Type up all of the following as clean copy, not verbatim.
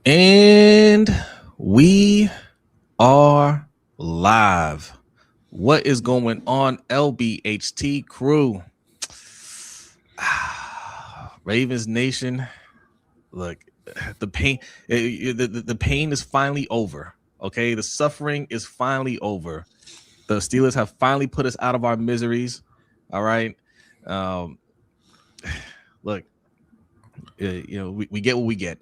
And we are live. What is going on, LBHT crew? Ravens Nation. Look, the pain, the pain is finally over. Okay, the suffering is finally over. The Steelers have finally put us out of our miseries. All right. Look, we get what we get.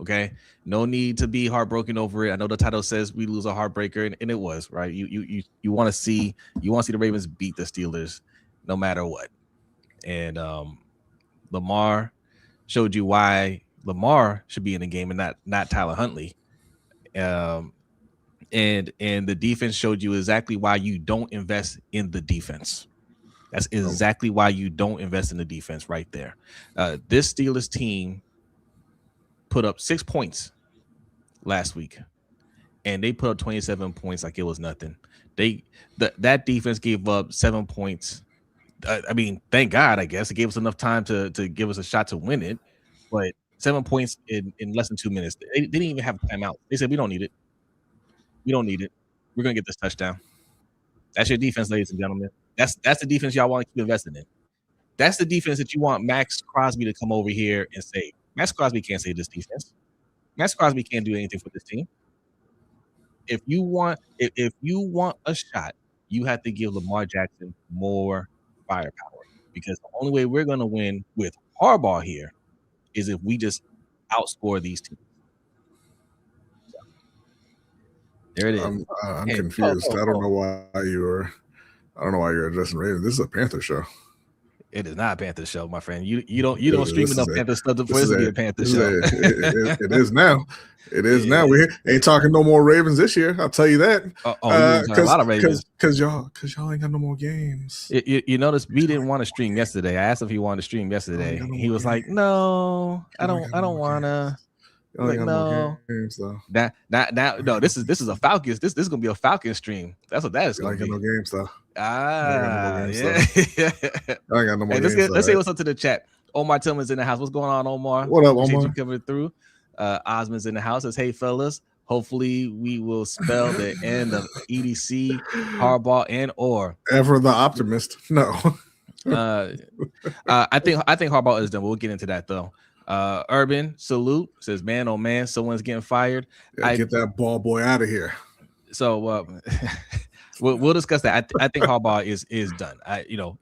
Okay, no need to be heartbroken over it. I know the title says we lose a heartbreaker, and it was right. You want to see the Ravens beat the Steelers, no matter what. And Lamar showed you why Lamar should be in the game and not Tyler Huntley. And the defense showed you exactly why you don't invest in the defense. That's exactly why you don't invest in the defense right there. This Steelers team put up 6 points last week, and they put up 27 points like it was nothing. That defense gave up 7 points. Thank God, I guess. It gave us enough time to give us a shot to win it, but 7 points in less than 2 minutes. They didn't even have a timeout. They said, we don't need it. We don't need it. We're going to get this touchdown. That's your defense, ladies and gentlemen. That's the defense y'all want to keep investing in. That's the defense that you want Max Crosby to come over here and say, Max Crosby can't save this defense. Max Crosby can't do anything for this team. If you want a shot, you have to give Lamar Jackson more firepower, because the only way we're going to win with Harbaugh here is if we just outscore these teams. So, there it is. I'm confused. I don't know why you're addressing Ravens. This is a Panther show. It is not a Panther show, my friend. You don't stream enough Panther stuff for this to be a Panther show. It is now. It is now. We ain't talking no more Ravens this year. I'll tell you that. A lot of Ravens because y'all ain't got no more games. You notice B didn't want to stream yesterday. I asked if he wanted to stream yesterday. He was like, "No, I don't want to." Like, no, games, though. No. This is a Falcons. This is gonna be a Falcons stream. That's what that is gonna be. No games though. I ain't got no more games. Let's say what's up to the chat. Omar Tillman's in the house. What's going on, Omar? What up, Omar? Appreciate you coming through. Osmond's in the house. Says, hey fellas, hopefully we will spell the end of EDC, Harbaugh, and or. Ever the optimist. No. I think Harbaugh is done. We'll get into that though. Urban salute says, man, oh man, someone's getting fired. Get that ball boy out of here. So we'll discuss that. I think Harbaugh is done.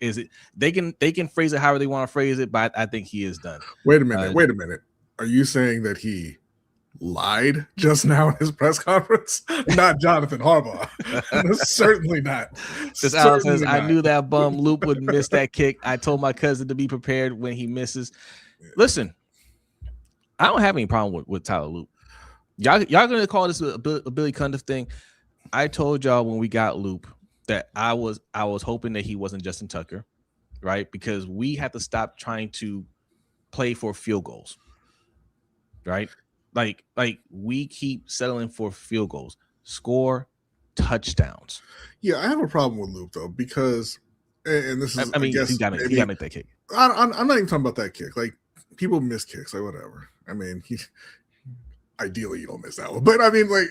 Is it they can phrase it however they want to phrase it, but I think he is done. Wait a minute. Are you saying that he lied just now in his press conference? Not Jonathan Harbaugh. Certainly not. This Alex says, I knew that bum Loop would miss that kick. I told my cousin to be prepared when he misses. Listen, I don't have any problem with Tyler Loop. Y'all gonna call this a Billy Cundiff thing? I told y'all when we got Loop that I was hoping that he wasn't Justin Tucker, right? Because we have to stop trying to play for field goals, right? Like we keep settling for field goals, score touchdowns. Yeah, I have a problem with Loop though, because and this is I guess he got to make that kick. I'm not even talking about that kick. Like, people miss kicks, like whatever. I mean, ideally you don't miss that one, but I mean, like,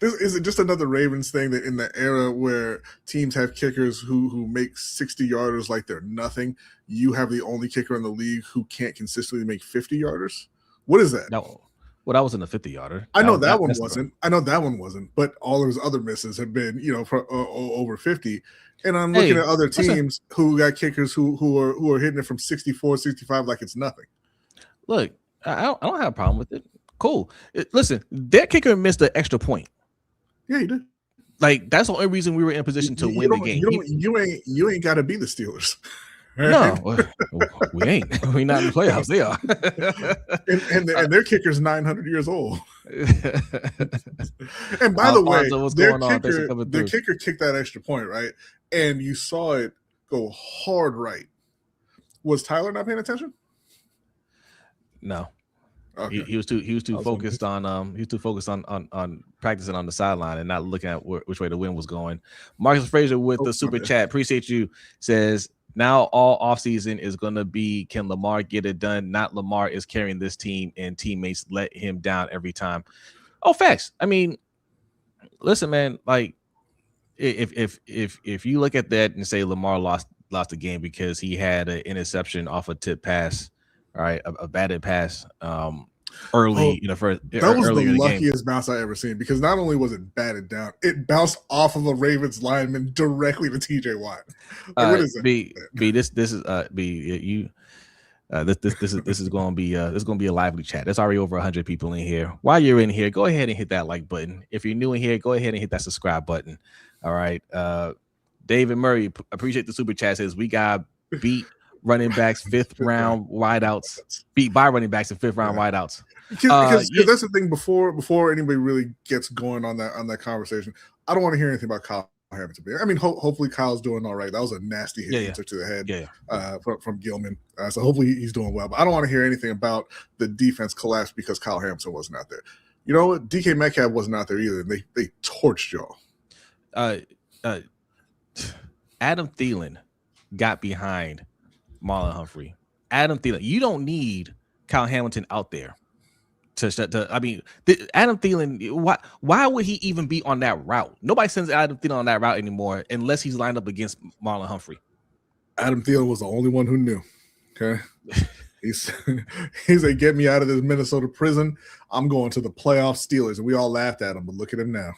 is it just another Ravens thing that in the era where teams have kickers who make 60-yarders like they're nothing, you have the only kicker in the league who can't consistently make 50-yarders? What is that? No, well, that wasn't a 50-yarder. I know that one wasn't. But all of his other misses have been, over 50. And I'm looking at other teams who got kickers who are hitting it from 64, 65 like it's nothing. Look, I don't have a problem with it. Cool. Listen, that kicker missed an extra point. Yeah, he did. Like, that's the only reason we were in a position to win the game. You ain't got to be the Steelers. No, we ain't. We're not in the playoffs. They are. and their kicker's 900 years old. And by the way, their kicker kicked that extra point, right? And you saw it go hard right. Was Tyler not paying attention? No. Okay. He was too focused on practicing on the sideline and not looking at which way the wind was going. Marcus Frazier with the super chat, appreciate you, says Now all offseason is going to be, can Lamar get it done? Not Lamar is carrying this team and teammates let him down every time. Oh, facts. I mean, listen, man, like if you look at that and say Lamar lost the game because he had an interception off a tip pass, all right, a batted pass early, first that was earlier the in the game. luckiest bounce I ever seen, because not only was it batted down, it bounced off of a Ravens lineman directly to TJ Watt. Like, what is it? This is going to be a lively chat. There's already over 100 people in here. While you're in here, go ahead and hit that like button. If you're new in here, go ahead and hit that subscribe button. All right. David Murray, appreciate the super chat, says we got beat running backs fifth round wideouts, beat by running backs in fifth round wideouts. Because that's the thing. Before anybody really gets going on that conversation, I don't want to hear anything about Kyle Hamilton. I mean, hopefully Kyle's doing all right. That was a nasty hit to the head from Gilman. So hopefully he's doing well. But I don't want to hear anything about the defense collapse because Kyle Hamilton wasn't out there. You know what? DK Metcalf wasn't out there either. They torched y'all. Adam Thielen got behind Marlon Humphrey. Adam Thielen, you don't need Kyle Hamilton out there Adam Thielen, why would he even be on that route? Nobody sends Adam Thielen on that route anymore unless he's lined up against Marlon Humphrey. Adam Thielen was the only one who knew. Okay. He's like, get me out of this Minnesota prison. I'm going to the playoff Steelers. And we all laughed at him, but look at him now.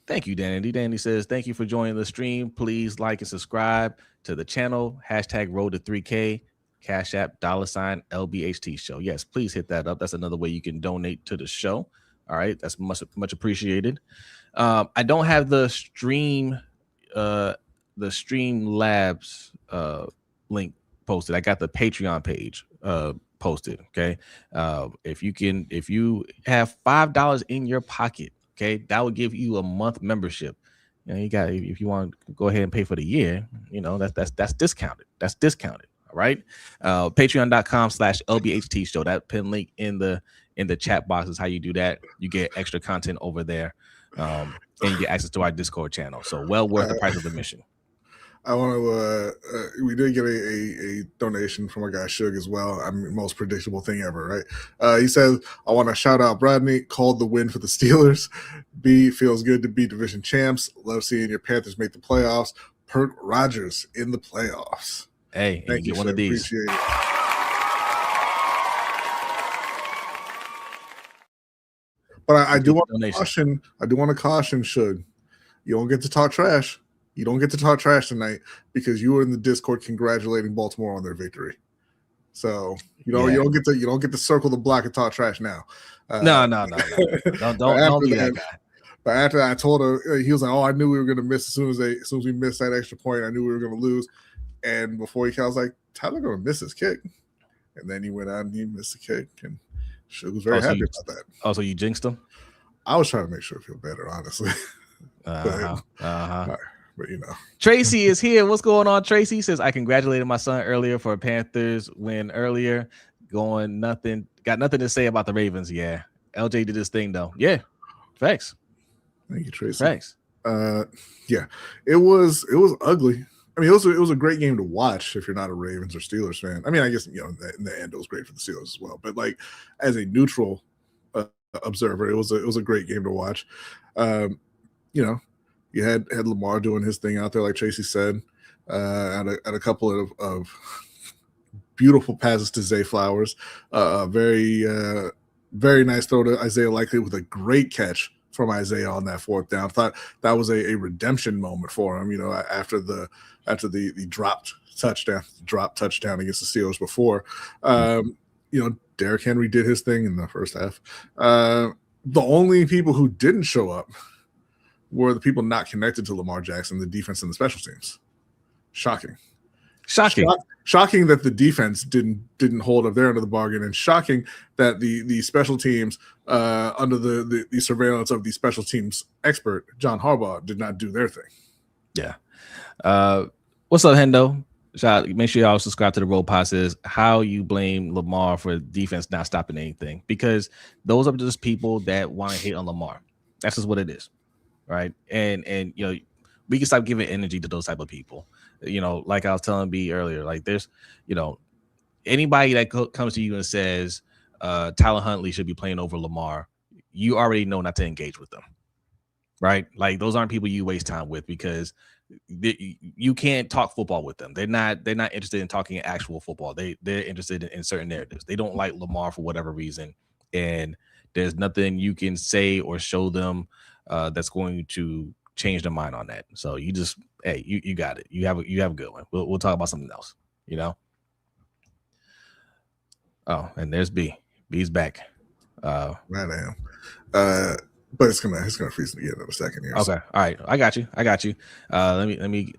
Thank you, Danny. Danny says, thank you for joining the stream. Please like and subscribe to the channel. #road to 3K. Cash App, $LBHTShow. Yes, please hit that up. That's another way you can donate to the show. All right. That's much appreciated. I don't have the Streamlabs link posted. I got the Patreon page posted. Okay. If you have $5 in your pocket, okay, that will give you a month membership. If you want to go ahead and pay for the year, that's discounted. That's discounted. All right. Patreon.com/LBHTShow. That pin link in the chat box is how you do that. You get extra content over there. And you get access to our Discord channel. So well worth the price of admission. I want to we did get a donation from our guy Suge as well. I mean, most predictable thing ever, right? He says, I want to shout out Brodny, called the win for the Steelers. B, feels good to be division champs. Love seeing your Panthers make the playoffs. Perk Rogers in the playoffs. Hey, thank you. Get one of these. Appreciate it. But I do want to caution. I do want to caution. You don't get to talk trash. You don't get to talk trash tonight because you were in the Discord congratulating Baltimore on their victory. So you don't get to circle the block and talk trash now. No. Don't do that, guy. But after that, I told her, he was like, "Oh, I knew we were going to miss as soon as we missed that extra point. I knew we were going to lose." And before he came, I was like, "Tyler going to miss his kick," and then he went out and he missed the kick, and she was very happy about that. Oh, so you jinxed him? I was trying to make sure I feel better, honestly. But Tracy is here. What's going on, Tracy? He says, I congratulated my son earlier for a Panthers win earlier. Got nothing to say about the Ravens. Yeah. LJ did his thing though. Yeah. Facts. Thank you, Tracy. Thanks. Yeah. It was ugly. I mean, it was a great game to watch if you're not a Ravens or Steelers fan. I mean, I guess in the end it was great for the Steelers as well. But like as a neutral observer, it was a great game to watch. You had Lamar doing his thing out there, like Tracy said, at a couple of beautiful passes to Zay Flowers. Very nice throw to Isaiah Likely with a great catch from Isaiah on that fourth down. Thought that was a redemption moment for him. After the drop touchdown against the Steelers before. Derrick Henry did his thing in the first half. The only people who didn't show up were the people not connected to Lamar Jackson, the defense and the special teams. Shocking that the defense didn't hold up their end of the bargain, and shocking that the special teams under the surveillance of the special teams expert John Harbaugh did not do their thing. Yeah. What's up, Hendo? Make sure y'all subscribe to the Road Pod. Says how you blame Lamar for defense not stopping anything, because those are just people that want to hate on Lamar. That's just what it is, right? And we can stop giving energy to those type of people. Like I was telling B earlier, like there's, anybody that comes to you and says Tyler Huntley should be playing over Lamar, you already know not to engage with them, right? Like those aren't people you waste time with because you can't talk football with them. They're not interested in talking actual football. They're interested in certain narratives. They don't like Lamar for whatever reason, and there's nothing you can say or show them that's going to change their mind on that. So you just, hey, you got it. You have a good one. We'll talk about something else. Oh, and there's B. B's back. Right, I am. But it's gonna freeze again in a second here. Okay, so. All right, I got you. Let me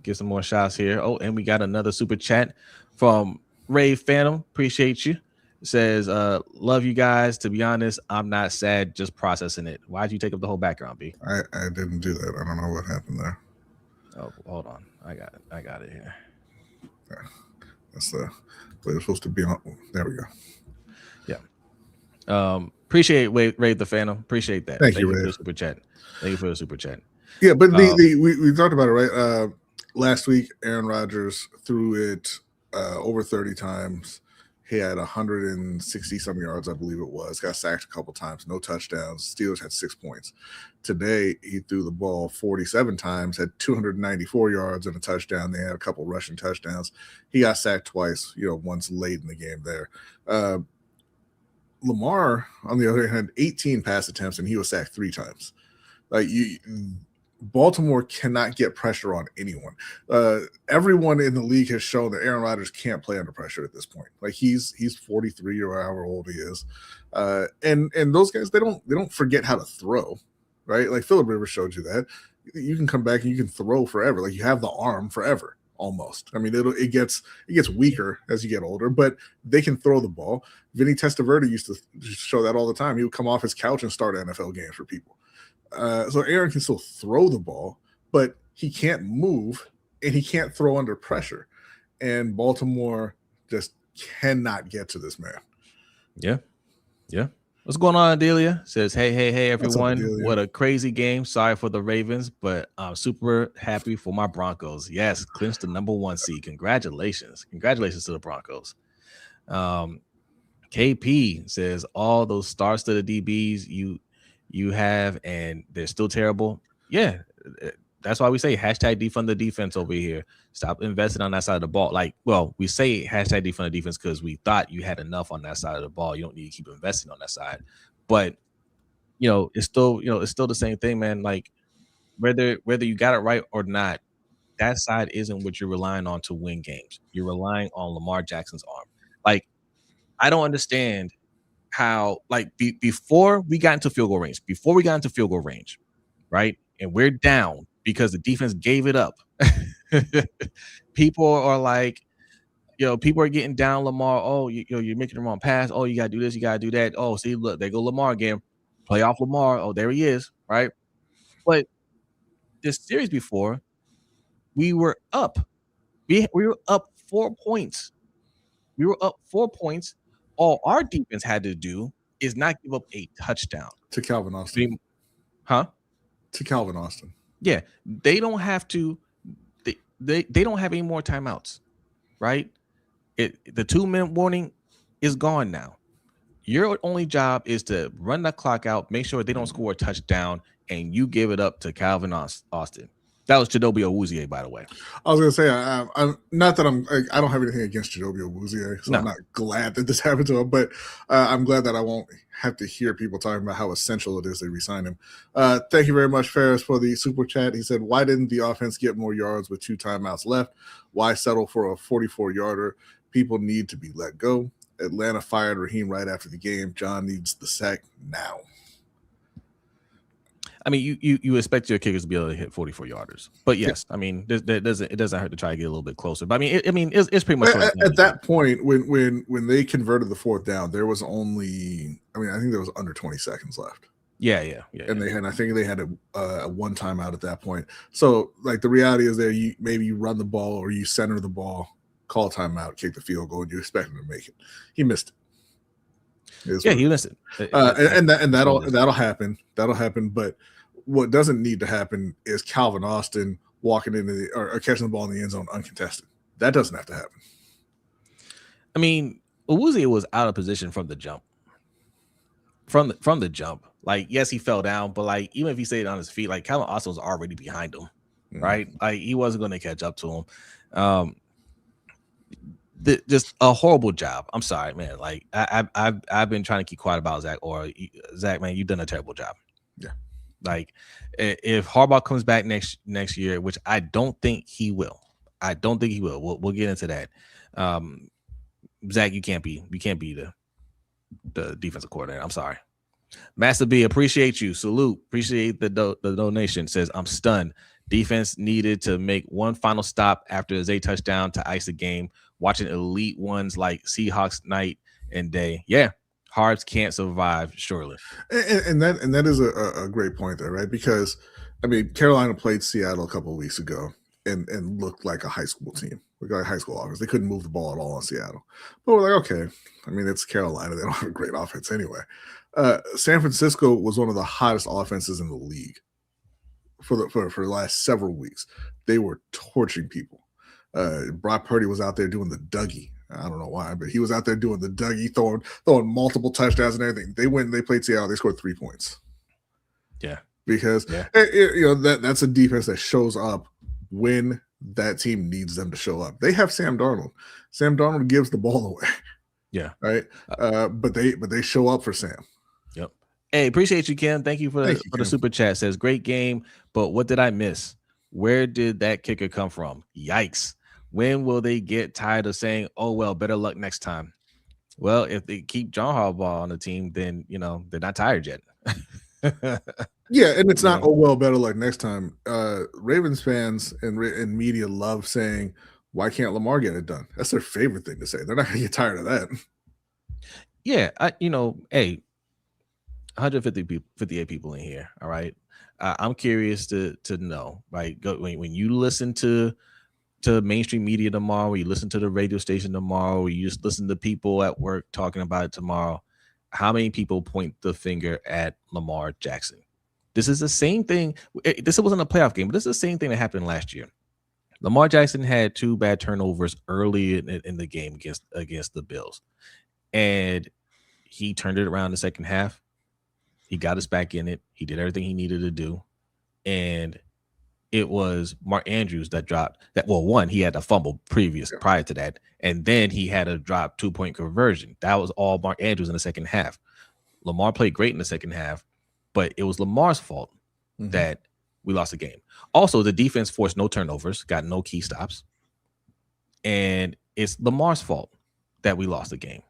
get some more shots here. Oh, and we got another super chat from Ray Phantom. Appreciate you. Says, love you guys. To be honest, I'm not sad, just processing it. Why'd you take up the whole background, B? I didn't do that. I don't know what happened there. Oh, hold on. I got it here. Yeah. That's the way it's supposed to be on. There we go. Yeah. Appreciate Ray the Phantom. Appreciate that. Thank you, Ray. For the super chat. Thank you for the super chat. Yeah, but we talked about it, right? Last week, Aaron Rodgers threw it over 30 times. He had 160 some yards, I believe it was. Got sacked a couple times, no touchdowns. Steelers had 6 points. Today, he threw the ball 47 times, had 294 yards and a touchdown. They had a couple rushing touchdowns. He got sacked twice, once late in the game there. Lamar, on the other hand, 18 pass attempts, and he was sacked 3 times. Baltimore cannot get pressure on anyone. Everyone in the league has shown that Aaron Rodgers can't play under pressure at this point. Like he's 43 or however old he is, and those guys they don't forget how to throw, right? Like Phillip Rivers showed you that you can come back and you can throw forever. Like you have the arm forever. Almost. I mean, it gets weaker as you get older, but they can throw the ball. Vinny Testaverde used to show that all the time. He would come off his couch and start NFL games for people. So Aaron can still throw the ball, but he can't move and he can't throw under pressure. And Baltimore just cannot get to this man. Yeah. What's going on, Adelia? Says, hey, everyone. What a crazy game. Sorry for the Ravens, but I'm super happy for my Broncos. Yes, clinched the #1 seed. Congratulations. Congratulations to the Broncos. KP says, all those star-studded DBs you have, and they're still terrible. Yeah, that's why we say hashtag defund the defense over here. Stop investing on that side of the ball. We say hashtag defund the defense because we thought you had enough on that side of the ball. You don't need to keep investing on that side. But it's still the same thing, man. Like whether you got it right or not, that side isn't what you're relying on to win games. You're relying on Lamar Jackson's arm. Like I don't understand how before we got into field goal range, right? And we're down because the defense gave it up. People are like, people are getting down Lamar. Oh, you're making the wrong pass. Oh, you got to do this. You got to do that. Oh, see, look, there go Lamar again. Play off Lamar. Oh, there he is, right? But this series before, we were up. We were up 4 points. All our defense had to do is not give up a touchdown. To Calvin Austin. To Calvin Austin. Yeah. They don't have to they don't have any more timeouts, right? The 2-minute warning is gone now. Your only job is to run the clock out, make sure they don't score a touchdown, and you give it up to Calvin Austin. That was Chidobe Awuzie, by the way. I was going to say, I'm not that I don't have anything against Chidobe Awuzie, so no. I'm not glad that this happened to him, but I'm glad that I won't have to hear people talking about how essential it is they resign him. Thank you very much, Ferris, for the super chat. He said, why didn't the offense get more yards with 2 timeouts left? Why settle for a 44-yarder? People need to be let go. Atlanta fired Raheem right after the game. John needs the sack now. I mean, you expect your kickers to be able to hit 44-yarders, but yes, I mean, it doesn't hurt to try to get a little bit closer. But I mean, it's pretty much at that point when they converted the 4th down, there was only, I think there was under 20 seconds left. Yeah. And I think they had a 1 timeout at that point. So the reality is there, maybe you run the ball or you center the ball, call timeout, kick the field goal, and you expect him to make it. He missed it. He missed it. And that'll happen. That'll happen. But what doesn't need to happen is Calvin Austin walking into or catching the ball in the end zone uncontested. That doesn't have to happen. I mean, Uwuzie was out of position from the jump. From the jump. Like, yes, he fell down, but like even if he stayed on his feet, like Calvin Austin was already behind him, right? Like he wasn't going to catch up to him. Just a horrible job. I'm sorry, man. Like I've been trying to keep quiet about Zach. Or Zach, man, you've done a terrible job. Yeah. Like if Harbaugh comes back next year, which I don't think he will. We'll get into that. Zach, you can't be the defensive coordinator. I'm sorry. Master B, appreciate you. Salute. Appreciate the donation. Says, I'm stunned. Defense needed to make one final stop after a Zay touchdown to ice the game. Watching elite ones like Seahawks night and day. Yeah, Harbs can't survive, surely. And that is a great point there, right? Because, I mean, Carolina played Seattle a couple of weeks ago and looked like a high school team. Looked like a high school offense. They couldn't move the ball at all in Seattle. But we're like, okay. I mean, it's Carolina. They don't have a great offense anyway. San Francisco was one of the hottest offenses in the league for the last several weeks. They were torching people. Brock Purdy was out there doing the Dougie. I don't know why, but he was out there doing the Dougie, throwing multiple touchdowns and everything. They played Seattle. They scored 3 points. Yeah, because that's a defense that shows up when that team needs them to show up. They have Sam Darnold. Sam Darnold gives the ball away. Yeah, right. But they show up for Sam. Yep. Hey, appreciate you, Kim. Thank you for the super chat. Says great game, but what did I miss? Where did that kicker come from? Yikes. When will they get tired of saying, oh, well, better luck next time? Well, if they keep John Harbaugh on the team, then, they're not tired yet. Yeah, and it's not, oh, well, better luck next time. Ravens fans and media love saying, why can't Lamar get it done? That's their favorite thing to say. They're not going to get tired of that. Yeah, hey, 158 people in here, all right? I'm curious to know, right? When you listen to mainstream media tomorrow, or you listen to the radio station tomorrow, or you just listen to people at work talking about it tomorrow, how many people point the finger at Lamar Jackson? This is the same thing. This wasn't a playoff game, but this is the same thing that happened last year. Lamar Jackson had 2 bad turnovers early in the game against the Bills, and he turned it around in the second half. He got us back in it. He did everything he needed to do, and it was Mark Andrews that dropped that. Well, one, he had a fumble prior to that, and then he had a drop 2-point conversion. That was all Mark Andrews in the second half. Lamar played great in the second half, but it was Lamar's fault that we lost the game. Also, the defense forced no turnovers, got no key stops, and it's Lamar's fault that we lost the game.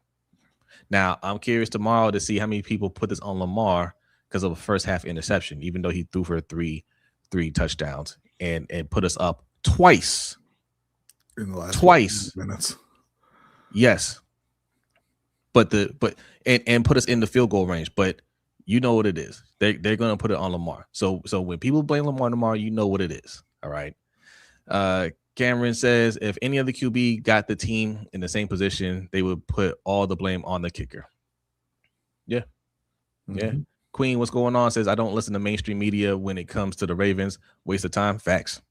Now, I'm curious tomorrow to see how many people put this on Lamar because of a first half interception, even though he threw for three touchdowns and put us up twice in the last minutes. Yes, but put us in the field goal range. But you know what it is. They're going to put it on Lamar. So when people blame Lamar tomorrow, you know what it is. All right. Cameron says if any other QB got the team in the same position, they would put all the blame on the kicker. Yeah. Yeah. Queen, what's going on? Says I don't listen to mainstream media when it comes to the Ravens. Waste of time. Facts.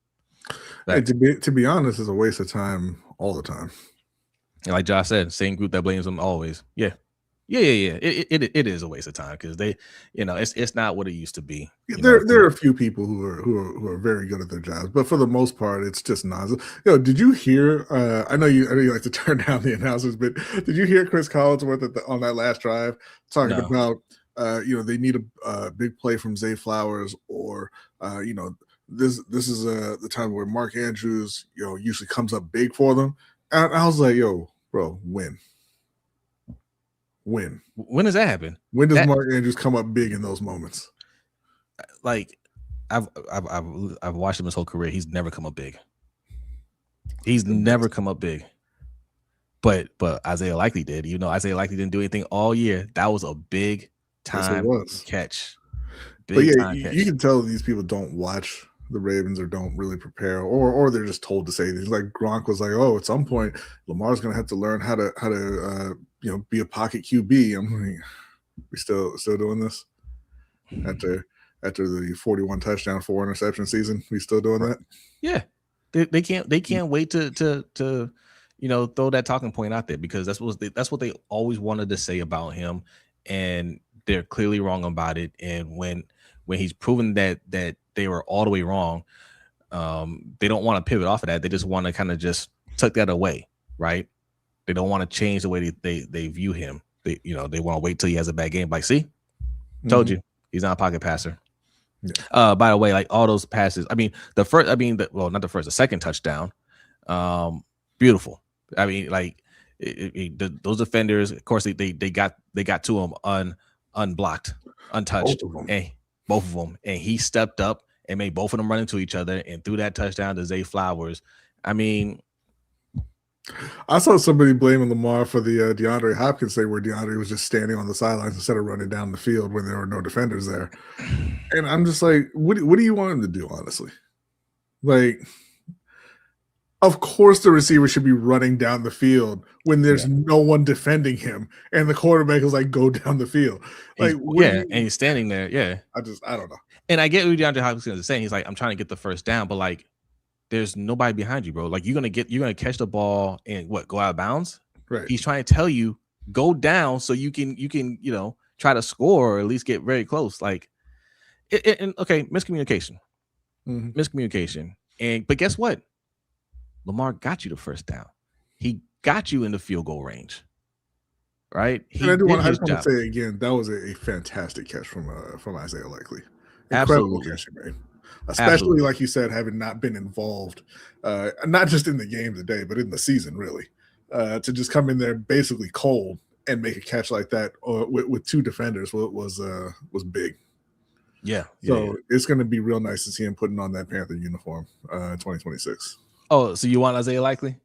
Hey, to be honest, it's a waste of time all the time. And like Josh said, same group that blames them always. Yeah. It is a waste of time because they, it's not what it used to be. There are a few people who are very good at their jobs, but for the most part, it's just nonsense. Did you hear? I know you like to turn down the announcers, but did you hear Chris Collinsworth on that last drive talking about? They need a big play from Zay Flowers, or this is the time where Mark Andrews usually comes up big for them. And I was like, yo, bro, when does that happen? When does Mark Andrews come up big in those moments? Like, I've watched him his whole career. He's never come up big. He's never come up big. But Isaiah Likely did. Isaiah Likely didn't do anything all year. That was a big time catch. But yeah, you can tell these people don't watch the Ravens or don't really prepare, or they're just told to say things. Like Gronk was like, "Oh, at some point, Lamar's going to have to learn how to be a pocket QB." I'm like, we still doing this after after the 41 touchdown, 4 interception season. We still doing that? Yeah, they can't wait to throw that talking point out there, because that's what they always wanted to say about him, and they're clearly wrong about it. And when he's proven that they were all the way wrong, they don't want to pivot off of that. They just want to kind of just tuck that away, right? They don't want to change the way they view him. They want to wait till he has a bad game. Like, see, told you, he's not a pocket passer. Yeah. By the way, like all those passes, the second touchdown, beautiful. I mean, like those defenders, of course, they got to him unblocked, untouched, both of them, and he stepped up and made both of them run into each other and threw that touchdown to Zay Flowers. I mean, I saw somebody blaming Lamar for the DeAndre Hopkins thing, where DeAndre was just standing on the sidelines instead of running down the field when there were no defenders there. And I'm just like, what do you want him to do, honestly? Like, of course the receiver should be running down the field when there's no one defending him, and the quarterback is like, go down the field. Like, and he's standing there. Yeah. I don't know. And I get what DeAndre Hopkins is saying. He's like, I'm trying to get the first down, but like, there's nobody behind you, bro. Like, you're gonna catch the ball and go out of bounds. Right. He's trying to tell you, go down so you can try to score or at least get very close. Like, miscommunication. Miscommunication. But guess what? Lamar got you the first down. He got you in the field goal range. Right? I just want to say again, that was a fantastic catch from Isaiah Likely. Incredible catch he made. Especially, like you said, having not been involved, not just in the game today, but in the season, really, to just come in there basically cold and make a catch like that with two defenders was big. Yeah. So it's going to be real nice to see him putting on that Panther uniform in 2026. Oh, so you want Isaiah Likely?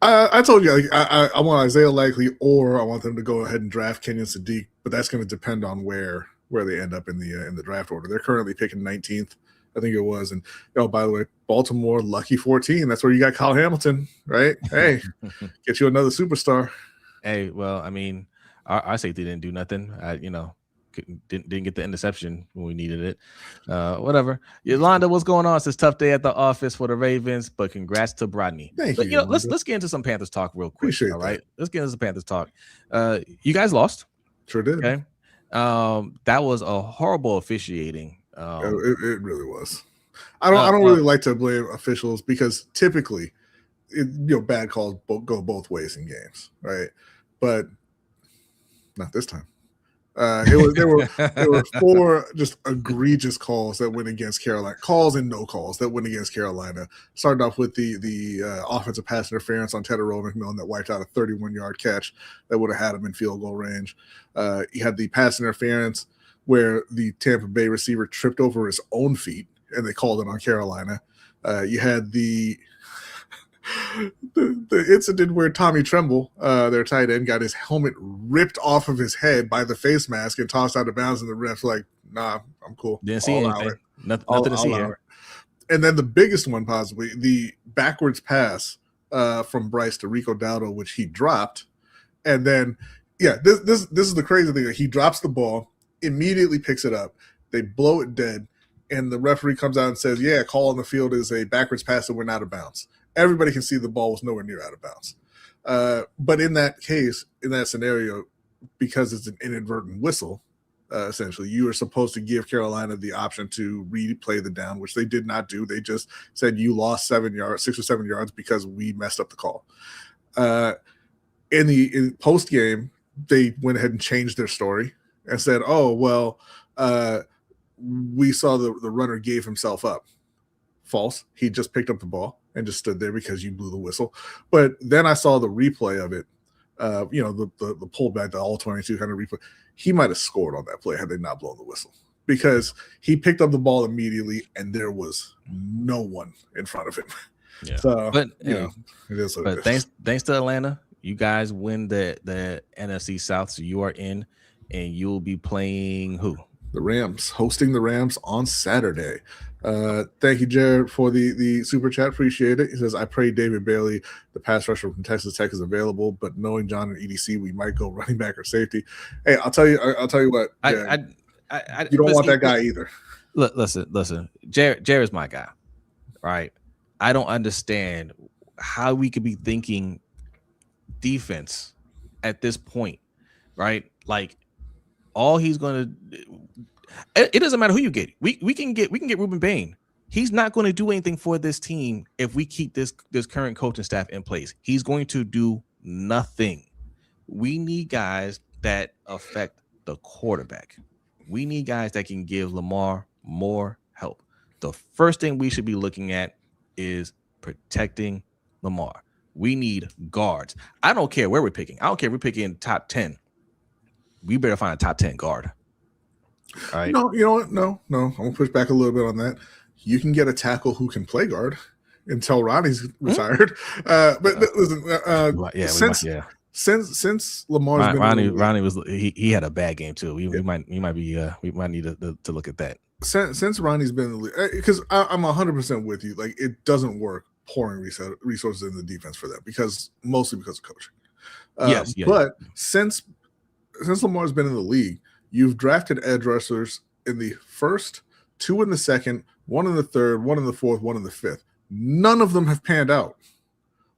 I told you, I want Isaiah Likely, or I want them to go ahead and draft Kenyon Sadiq, but that's going to depend on where they end up in the draft order. They're currently picking 19th. I think it was. And by the way, Baltimore, lucky 14. That's where you got Kyle Hamilton, right? Hey, get you another superstar. Hey, well, I mean, our safety didn't do nothing. Didn't get the interception when we needed it. Whatever. Yolanda, what's going on? It's a tough day at the office for the Ravens, but congrats to Brodny. Thank you. Let's get into some Panthers talk real quick. Appreciate all right. That. Let's get into some Panthers talk. You guys lost. Sure did. Okay. That was a horrible officiating. It really was. I don't really like to blame officials, because typically, bad calls go both ways in games, right? But not this time. There were 4 just egregious calls that went against Carolina. Calls and no calls that went against Carolina. Started off with the offensive pass interference on Tedero McMillan that wiped out a 31-yard catch that would have had him in field goal range. You had the pass interference where the Tampa Bay receiver tripped over his own feet, and they called it on Carolina. You had the incident where Tommy Tremble, their tight end, got his helmet ripped off of his head by the face mask and tossed out of bounds, and the ref's like, nah, I'm cool. Didn't see anything. Nothing to see here. And then the biggest one, possibly, the backwards pass from Bryce to Rico Dowdle, which he dropped. And then, this is the crazy thing. He drops the ball, immediately picks it up. They blow it dead, and the referee comes out and says, call on the field is a backwards pass and went out of bounds. Everybody can see the ball was nowhere near out of bounds. But in that case, in that scenario, because it's an inadvertent whistle, essentially, you are supposed to give Carolina the option to replay the down, which they did not do. They just said you lost 6 or 7 yards because we messed up the call. In post game, they went ahead and changed their story and said, we saw the runner gave himself up. False. He just picked up the ball and just stood there because you blew the whistle. But then I saw the replay of it, the pullback, the all 22 kind of replay. He might have scored on that play had they not blown the whistle, because he picked up the ball immediately and there was no one in front of him. Yeah. So, but it is what but it is. Thanks to Atlanta, you guys win the NFC South, so you are in, and you'll be playing who? The Rams, hosting the Rams on Saturday. Thank you, Jared, for the super chat. Appreciate it. He says, I pray David Bailey, the pass rusher from Texas Tech, is available, but knowing John and EDC, we might go running back or safety. Hey, I'll tell you what. You don't want that guy either. listen. Jared's my guy, right? I don't understand how we could be thinking defense at this point, right? Like all he's gonna, it doesn't matter who you get. We can get Ruben Bain. He's not going to do anything for this team if we keep this current coaching staff in place. He's going to do nothing. We need guys that affect the quarterback. We need guys that can give Lamar more help. The first thing we should be looking at is protecting Lamar. We need guards. I don't care where we're picking. I don't care if we're picking top 10. We better find a top 10 guard. All right. No, you know what? No. I'm gonna push back a little bit on that. You can get a tackle who can play guard until Ronnie's retired. But listen, since Lamar's been Ronnie was he had a bad game too. We might need to look at that. Since Ronnie's been in the league, because I'm 100% with you. Like it doesn't work pouring resources in the defense for them mostly because of coaching. But since Lamar's been in the league, you've drafted edge rushers in the first, 2 in the second, 1 in the third, 1 in the fourth, 1 in the fifth. None of them have panned out.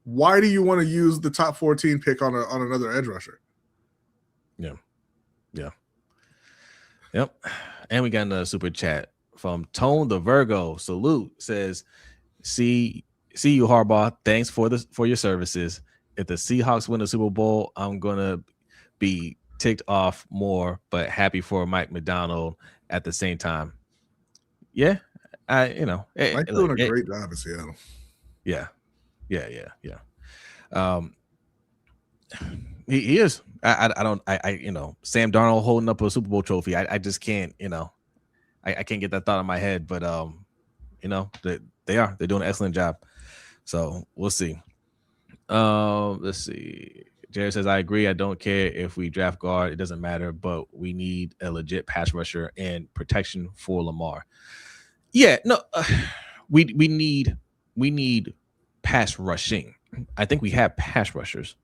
Why do you want to use the top 14 pick on another edge rusher? Yep. And we got another super chat from Tone the Virgo. Salute, says, see you, Harbaugh. Thanks for your services. If the Seahawks win the Super Bowl, I'm gonna be ticked off more, but happy for Mike McDonald at the same time. Yeah, Mike's doing a great job in Seattle. Yeah. He is. I Sam Darnold holding up a Super Bowl trophy. I just can't. I can't get that thought in my head. But they're doing an excellent job. So we'll see. Let's see. Jared says, I agree. I don't care if we draft guard. It doesn't matter, but we need a legit pass rusher and protection for Lamar. Yeah, no, we need pass rushing. I think we have pass rushers.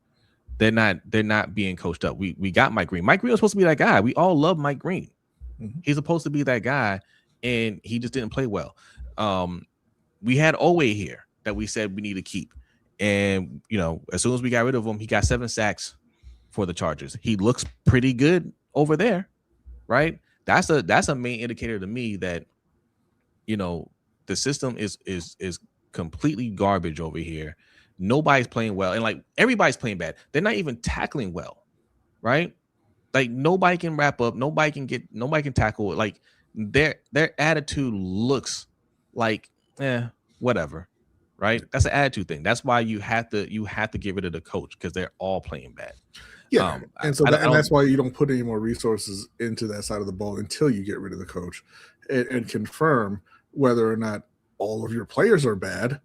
They're not being coached up. We got Mike Green. Mike Green was supposed to be that guy. We all love Mike Green. Mm-hmm. He's supposed to be that guy, and he just didn't play well. We had Owe here that we said we need to keep. And, as soon as we got rid of him, he got 7 sacks for the Chargers. He looks pretty good over there, right? That's a main indicator to me that, the system is completely garbage over here. Nobody's playing well. And, like, everybody's playing bad. They're not even tackling well, right? Like, nobody can wrap up. Nobody can tackle. Like, their attitude looks like, whatever. Right, that's an attitude thing. That's why you have to get rid of the coach because they're all playing bad. Yeah, and that's why you don't put any more resources into that side of the ball until you get rid of the coach and confirm whether or not all of your players are bad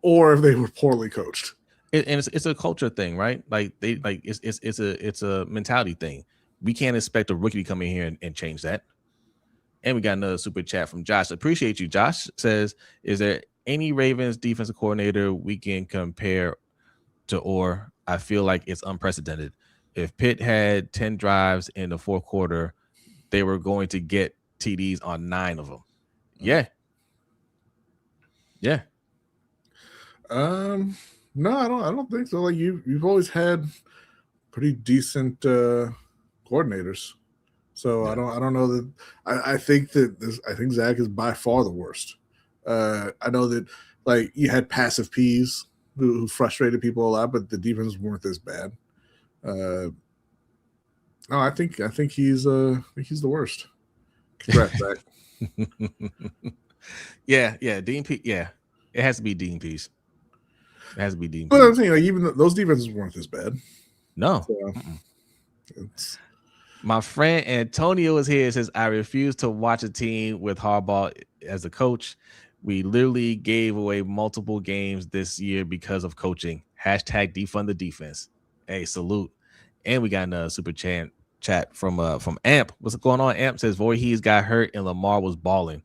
or if they were poorly coached. It's a culture thing, right? Like it's a mentality thing. We can't expect a rookie to come in here and change that. And we got another super chat from Josh. Appreciate you. Josh says, is there any Ravens defensive coordinator we can compare to, or I feel like it's unprecedented. If Pitt had 10 drives in the fourth quarter, they were going to get TDs on 9 of them. Yeah. No, I don't think so. Like you've always had pretty decent coordinators. So yeah. I don't know that I think Zach is by far the worst. I know that like you had passive P's who frustrated people a lot, but the defense weren't this bad. No, I think he's the worst. Congrats, Zach. Yeah, Dean P. Yeah, it has to be Dean Pease. It has to be Dean. But I'm saying, like, even those defenses weren't this bad. No. So, my friend Antonio is here. Says, I refuse to watch a team with Harbaugh as a coach. We literally gave away multiple games this year because of coaching. Hashtag defund the defense. Hey, salute. And we got another super chat from Amp. What's going on? Amp says Voorhees got hurt and Lamar was balling.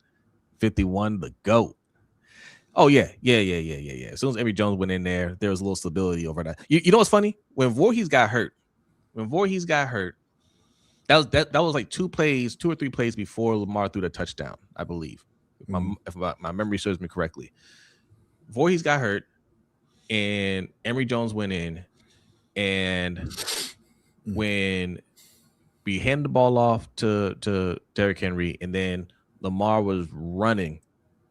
51 the GOAT. Oh, yeah. As soon as Emory Jones went in there was a little stability over that. You know what's funny? When Voorhees got hurt, That was like 2 or 3 plays before Lamar threw the touchdown, I believe. If my memory serves me correctly. Voorhees got hurt, and Emory Jones went in, and when we handed the ball off to Derrick Henry, and then Lamar was running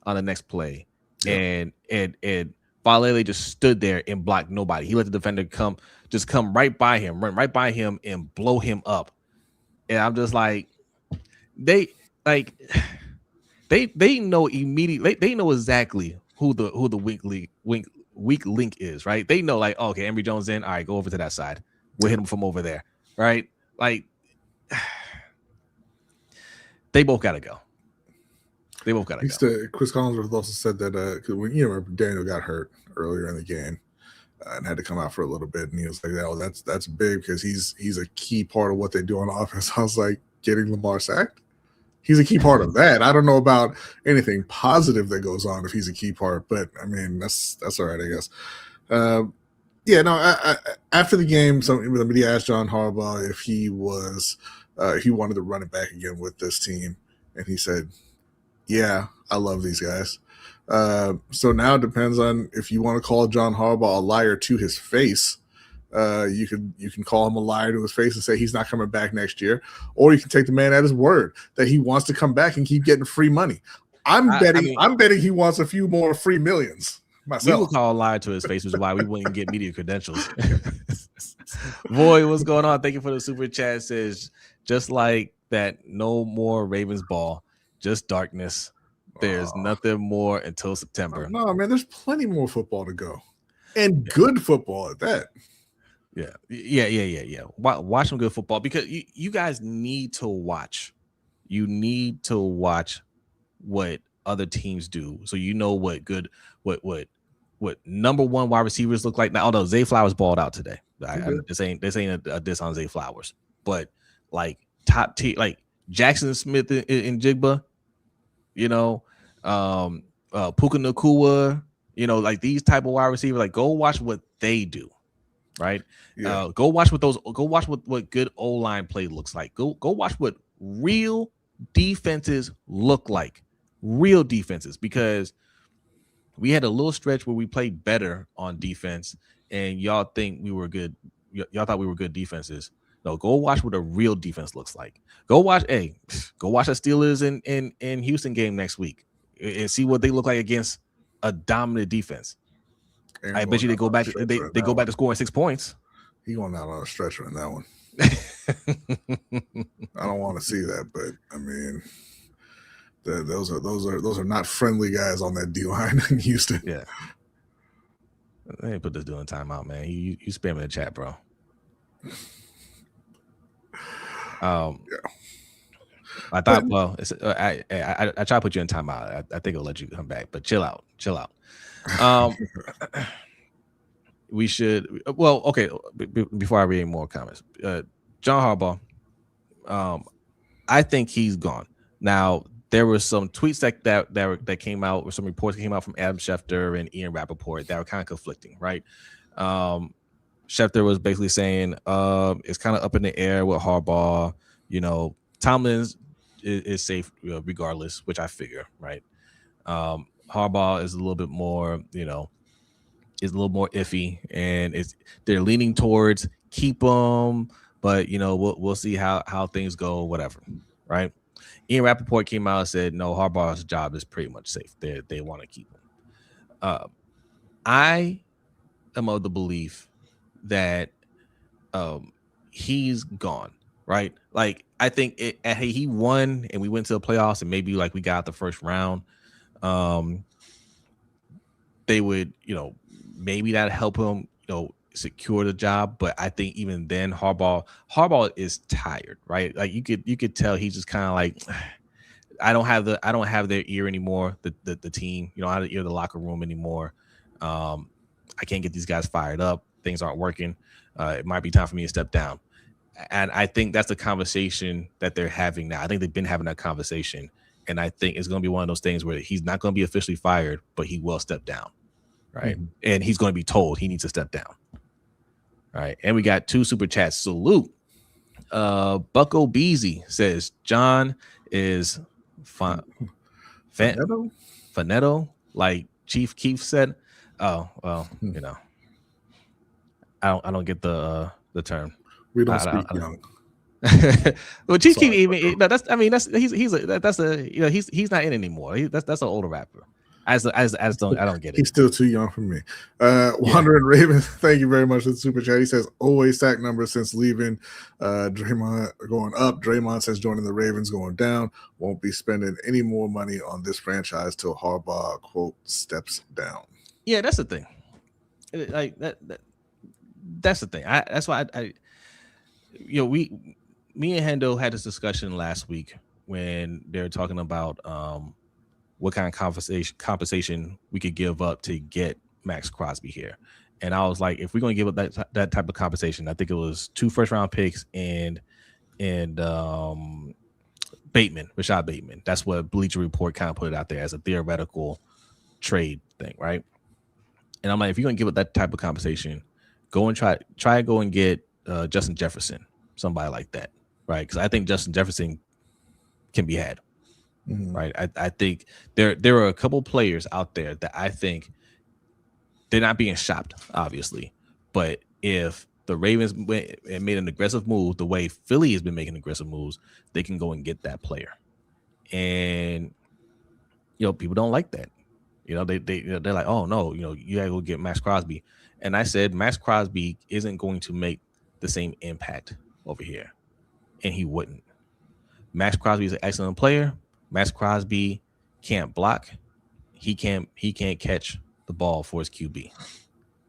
on the next play, and Valele just stood there and blocked nobody. He let the defender come right by him, run right by him, and blow him up. And I'm just like, they know immediately. They know exactly who the weak link is, right? They know, like, oh, okay, Emory Jones in. All right, go over to that side. We'll hit him from over there, right? Like, they both got to go. They both got to go. Chris Collinsworth also said that because when Daniel got hurt earlier in the game and had to come out for a little bit, and he was like, "Oh, that's big because he's a key part of what they do on offense." I was like, getting Lamar sacked? He's a key part of that. I don't know about anything positive that goes on if he's a key part, but I mean that's all right, I guess. After the game, the media asked John Harbaugh if he wanted to run it back again with this team, and he said, "Yeah, I love these guys." So now it depends on if you want to call John Harbaugh a liar to his face. You can call him a liar to his face and say he's not coming back next year, or you can take the man at his word that he wants to come back and keep getting free money. I'm betting he wants a few more free millions. Myself. We will call a liar to his face, which is why we wouldn't get media credentials. Boy, what's going on? Thank you for the super chat. Says just like that, no more Ravens ball, just darkness. There's nothing more until September. No, man, there's plenty more football to go, and good football at that. Yeah. Watch some good football, because you guys need to watch. You need to watch what other teams do, so you know what number one wide receivers look like. Now, although Zay Flowers balled out today, this ain't a diss on Zay Flowers, but like top tier, like Jackson Smith and Jigba, Puka Nacua, like these type of wide receivers. Like, go watch what they do. Right. Yeah. Go watch what good O-line play looks like. Go watch what real defenses look like. Real defenses, because we had a little stretch where we played better on defense, and y'all think we were good. Y'all thought we were good defenses. No, go watch what a real defense looks like. Go watch the Steelers in Houston game next week and see what they look like against a dominant defense. I bet you they go back. They go back to scoring 6 points. He going out on a stretcher in that one. I don't want to see that, but I mean, those are not friendly guys on that D line in Houston. Yeah, they put this dude in timeout, man. You spamming the chat, bro. Yeah. I thought, well, I try to put you in timeout. I think I'll let you come back, but chill out. We should. Well, okay. Before I read any more comments, John Harbaugh. I think he's gone. Now, there were some tweets that came out, or some reports that came out from Adam Schefter and Ian Rappaport that were kind of conflicting, right? Schefter was basically saying it's kind of up in the air with Harbaugh. Tomlin is safe regardless, which I figure, right? Harbaugh is a little bit more, is a little more iffy, and they're leaning towards keep him, but we'll see how things go, whatever, right? Ian Rappaport came out and said, no, Harbaugh's job is pretty much safe. They want to keep him. I am of the belief that he's gone, right? Like, I think he won and we went to the playoffs and maybe like we got the first round. They would, maybe that'd help him, secure the job. But I think even then, Harbaugh is tired, right? Like you could tell he's just kind of like, I don't have their ear anymore. The team, I don't have the ear of the locker room anymore. I can't get these guys fired up. Things aren't working. It might be time for me to step down. And I think that's the conversation that they're having now. I think they've been having that conversation. And I think it's going to be one of those things where he's not going to be officially fired, but he will step down, right? Mm-hmm. And he's going to be told he needs to step down, right? And we got 2 super chats. Salute. Bucko Beasy says John is Fanetto, like Chief Keef said. Oh well, I don't get the term. We don't speak young. Well, Chief Keef even that's he's not in anymore. That's an older rapper. I don't get it. He's still too young for me. Wandering Raven, thank you very much for the super chat. He says always sack numbers since leaving. Draymond going up. Draymond says joining the Ravens going down. Won't be spending any more money on this franchise till Harbaugh quote steps down. Yeah, that's the thing. Like that's the thing. That's why me and Hendo had this discussion last week when they were talking about what kind of compensation we could give up to get Max Crosby here. And I was like, if we're going to give up that type of compensation, I think it was 2 first-round picks and Rashad Bateman. That's what Bleacher Report kind of put it out there as a theoretical trade thing, right? And I'm like, if you're going to give up that type of compensation, go and try and go and get Justin Jefferson, somebody like that, right? Because I think Justin Jefferson can be had. Mm-hmm. Right. I think there are a couple players out there that I think they're not being shopped, obviously. But if the Ravens went and made an aggressive move the way Philly has been making aggressive moves, they can go and get that player. And people don't like that. They're like, oh no, you gotta go get Max Crosby. And I said Max Crosby isn't going to make the same impact over here. And he wouldn't. Max Crosby is an excellent player. Max Crosby can't block. He can't catch the ball for his QB.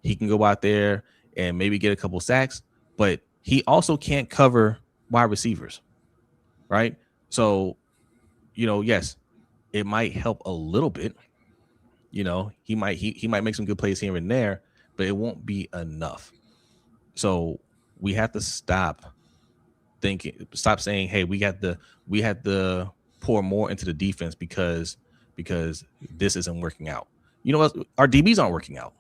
He can go out there and maybe get a couple sacks, but he also can't cover wide receivers, right? So, yes, it might help a little bit. He might make some good plays here and there, but it won't be enough. So we have to stop saying, hey, we had to pour more into the defense because this isn't working out. You know what? Our DBs aren't working out.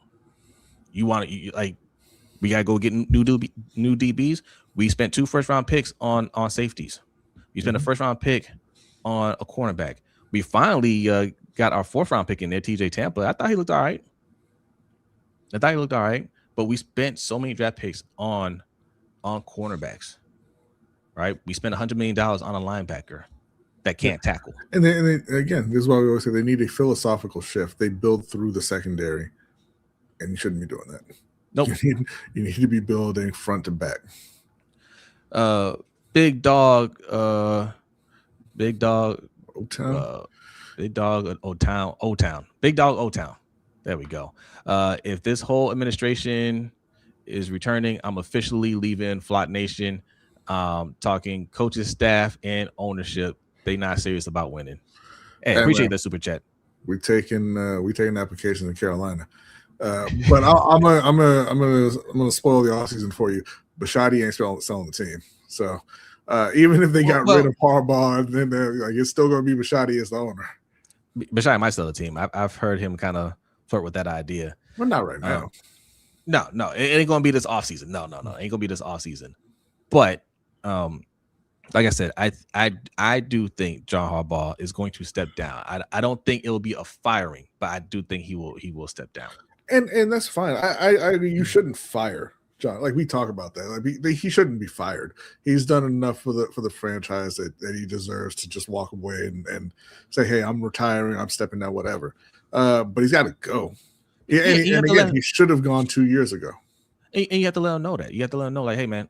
We gotta go get new DBs. We spent 2 first-round picks on safeties. We spent a first-round pick on a cornerback. We finally got our 4th-round pick in there, TJ Tampa. I thought he looked all right. But we spent so many draft picks on cornerbacks. Right? We spent $100 million on a linebacker that can't tackle. And then again, this is why we always say they need a philosophical shift. They build through the secondary, and you shouldn't be doing that. Nope. You need to be building front to back. Big dog. O-Town. Big dog O-Town. There we go. If this whole administration is returning, I'm officially leaving Flot Nation. Talking coaches, staff, and ownership. They not serious about winning. Hey, appreciate that super chat. We taking applications in Carolina, but I'm gonna spoil the offseason for you. Bashadi ain't selling the team, so even if they got rid of Harbaugh, then it's still gonna be Bashadi as the owner. Bashadi might sell the team. I've heard him kind of flirt with that idea. Well, not right now. No, it ain't gonna be this offseason. No, it ain't gonna be this offseason. But like I said, I do think John Harbaugh is going to step down. I don't think it'll be a firing, but I do think he will step down. And that's fine. You shouldn't fire John. Like we talk about that. Like he shouldn't be fired. He's done enough for the franchise that he deserves to just walk away and say, hey, I'm retiring. I'm stepping down. Whatever. But he's got to go. And again, he should have gone 2 years ago. And you have to let him know that. You have to let him know, like, hey, man.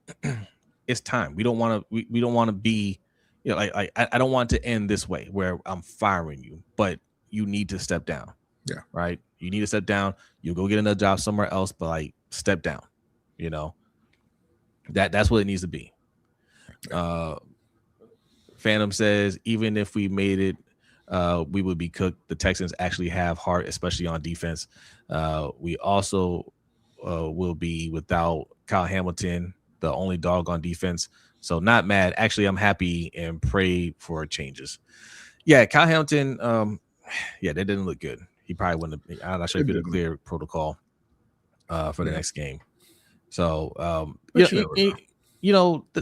It's time. We don't want to be, I don't want it to end this way where I'm firing you, but you need to step down. Yeah. Right. You need to step down. You'll go get another job somewhere else, but step down. That's what it needs to be. Phantom says, even if we made it, we would be cooked. The Texans actually have heart, especially on defense. We also will be without Kyle Hamilton, the only dog on defense. So not mad. Actually, I'm happy and pray for changes. Yeah, Kyle Hamilton, that didn't look good. He probably wouldn't have. I'm not sure if he would clear protocol for the next game. So,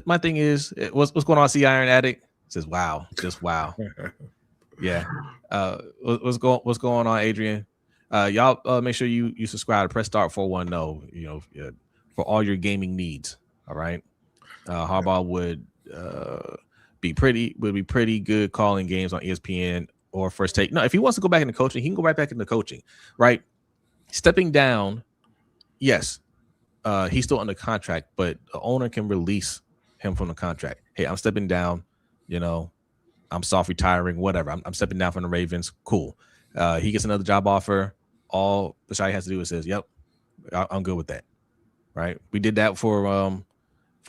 my thing is, what's going on? See Iron Addict says, "Wow, just wow." Yeah. What's going on, Adrian? Y'all make sure you subscribe to Press Start 410. For all your gaming needs. All right. Harbaugh would be pretty good calling games on ESPN or First Take. No, if he wants to go back into coaching, he can go right back into coaching. Right. Stepping down, yes. He's still under contract, but the owner can release him from the contract. Hey, I'm stepping down. I'm soft retiring, whatever. I'm stepping down from the Ravens. Cool. He gets another job offer. All Bashai has to do is says, "Yep, I'm good with that." Right? We did that for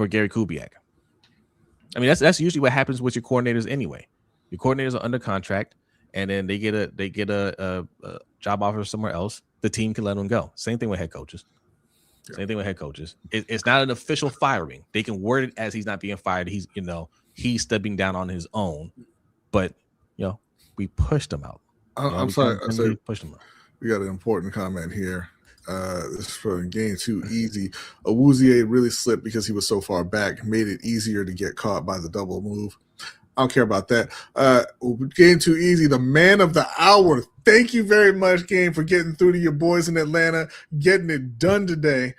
Gary Kubiak. I mean, that's usually what happens with your coordinators anyway. Your coordinators are under contract, and then they get a job offer somewhere else. The team can let them go. Same thing with head coaches. Same thing with head coaches. It's not an official firing. They can word it as he's not being fired. He's stepping down on his own. But we pushed him out. I'm sorry. We pushed him out. We got an important comment here. This is for Game Too Easy. Awuzie really slipped because he was so far back, made it easier to get caught by the double move. I don't care about that. Game Too Easy, the man of the hour. Thank you very much, Game, for getting through to your boys in Atlanta, getting it done today.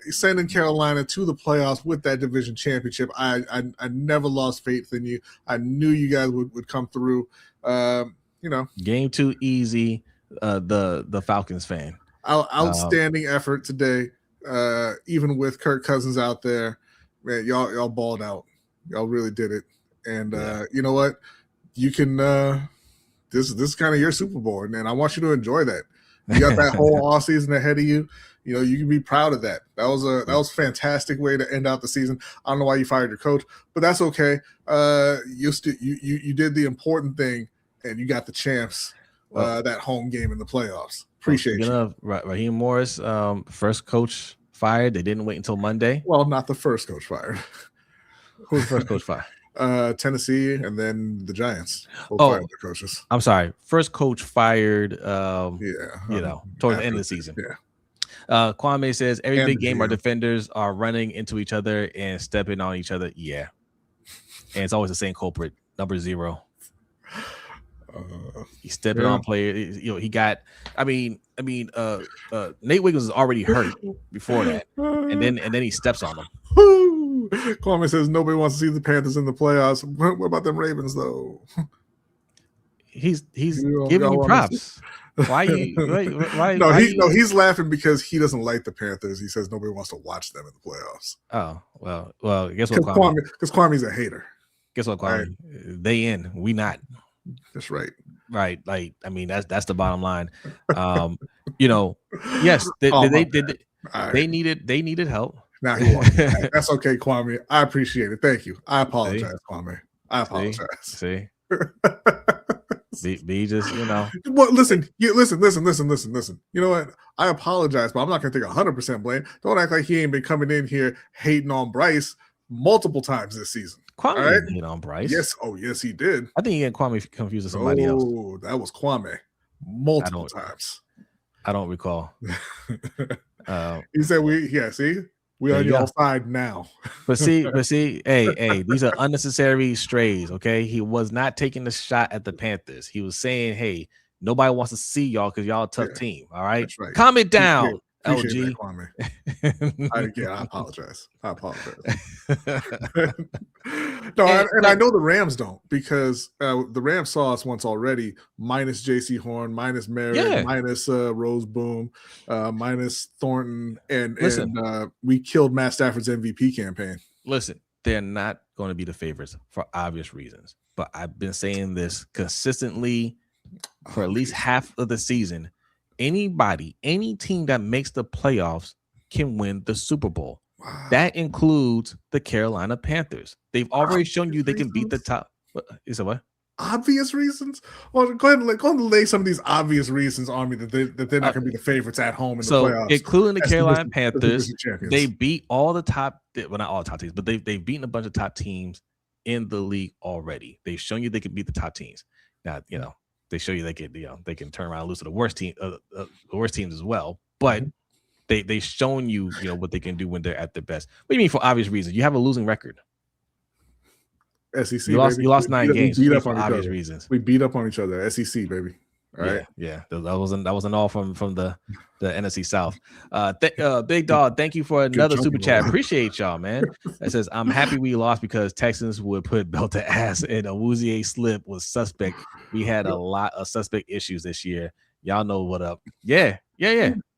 Sending Carolina to the playoffs with that division championship. I never lost faith in you. I knew you guys would come through. Game Too Easy. The Falcons fan. Outstanding effort today. Even with Kirk Cousins out there, man, y'all balled out. Y'all really did it. And you know what? You can. This is kind of your Super Bowl, and I want you to enjoy that. You got that whole offseason ahead of you. You can be proud of that. That was a fantastic way to end out the season. I don't know why you fired your coach, but that's okay. You did the important thing, and you got the champs. That home game in the playoffs. Appreciate you. Raheem Morris, first coach fired. They didn't wait until Monday. Well, not the first coach fired. Who was the first coach fired? Tennessee, and then the Giants. Fired their coaches. I'm sorry. First coach fired. Toward the end of the season. Yeah. Kwame says every big game our defenders are running into each other and stepping on each other. Yeah, and it's always the same culprit, number 0. He's stepping on players. He got. Nate Wiggins was already hurt before that, and then he steps on them. Kwame says nobody wants to see the Panthers in the playoffs. What about them Ravens though? He's giving you props. Why you? Why? He's laughing because he doesn't like the Panthers. He says nobody wants to watch them in the playoffs. Oh well. Guess what, Kwame? Because Kwame's a hater. Guess what, Kwame? Right. They in, we not. That's right. Right. Like, I mean, that's the bottom line. Yes, they needed help. Now that's okay, Kwame. I appreciate it. Thank you. I apologize, Kwame. I apologize. See? Be just, Well, listen. You know what? I apologize, but I'm not gonna take 100% blame. Don't act like he ain't been coming in here hating on Bryce multiple times this season. Kwame didn't hate on Bryce. Yes. Oh, yes, he did. I think he had Kwame confused with somebody else. Oh, that was Kwame multiple times. I don't recall. He said see, we on your side now. But see, hey, these are unnecessary strays, okay? He was not taking the shot at the Panthers. He was saying, hey, nobody wants to see y'all because y'all a tough team, all right? That's right. Calm it down. Appreciate that, Kwame. I apologize. I know the Rams don't, because the Rams saw us once already, minus JC Horn, minus Merritt, minus Rose Boom, minus Thornton, and we killed Matt Stafford's MVP campaign. Listen, they're not going to be the favorites for obvious reasons, but I've been saying this consistently for at least half of the season. Any team that makes the playoffs can win the Super Bowl. Wow. That includes the Carolina Panthers. They've already shown you they can beat the top. Is it what? Obvious reasons? Well, go ahead and lay some of these obvious reasons on me that they're not going to be the favorites at home in the playoffs. Including the Carolina Panthers, they beat all the top. Well, not all the top teams, but they've beaten a bunch of top teams in the league already. They've shown you they can beat the top teams. Now, they show you they can turn around and lose to the worst teams as well. But They shown you what they can do when they're at their best. What do you mean for obvious reasons? You have a losing record. SEC, You lost. baby. You lost 9 games. We beat What do you mean up for on each obvious other. reasons? We beat up on each other. SEC, baby. All right. Yeah. That wasn't all from the NFC South. Big Dog, thank you for another super chat. Appreciate y'all, man. It says, I'm happy we lost because Texans would put belt to ass and a Awuzie slip was suspect. We had a lot of suspect issues this year. Y'all know what up. Yeah.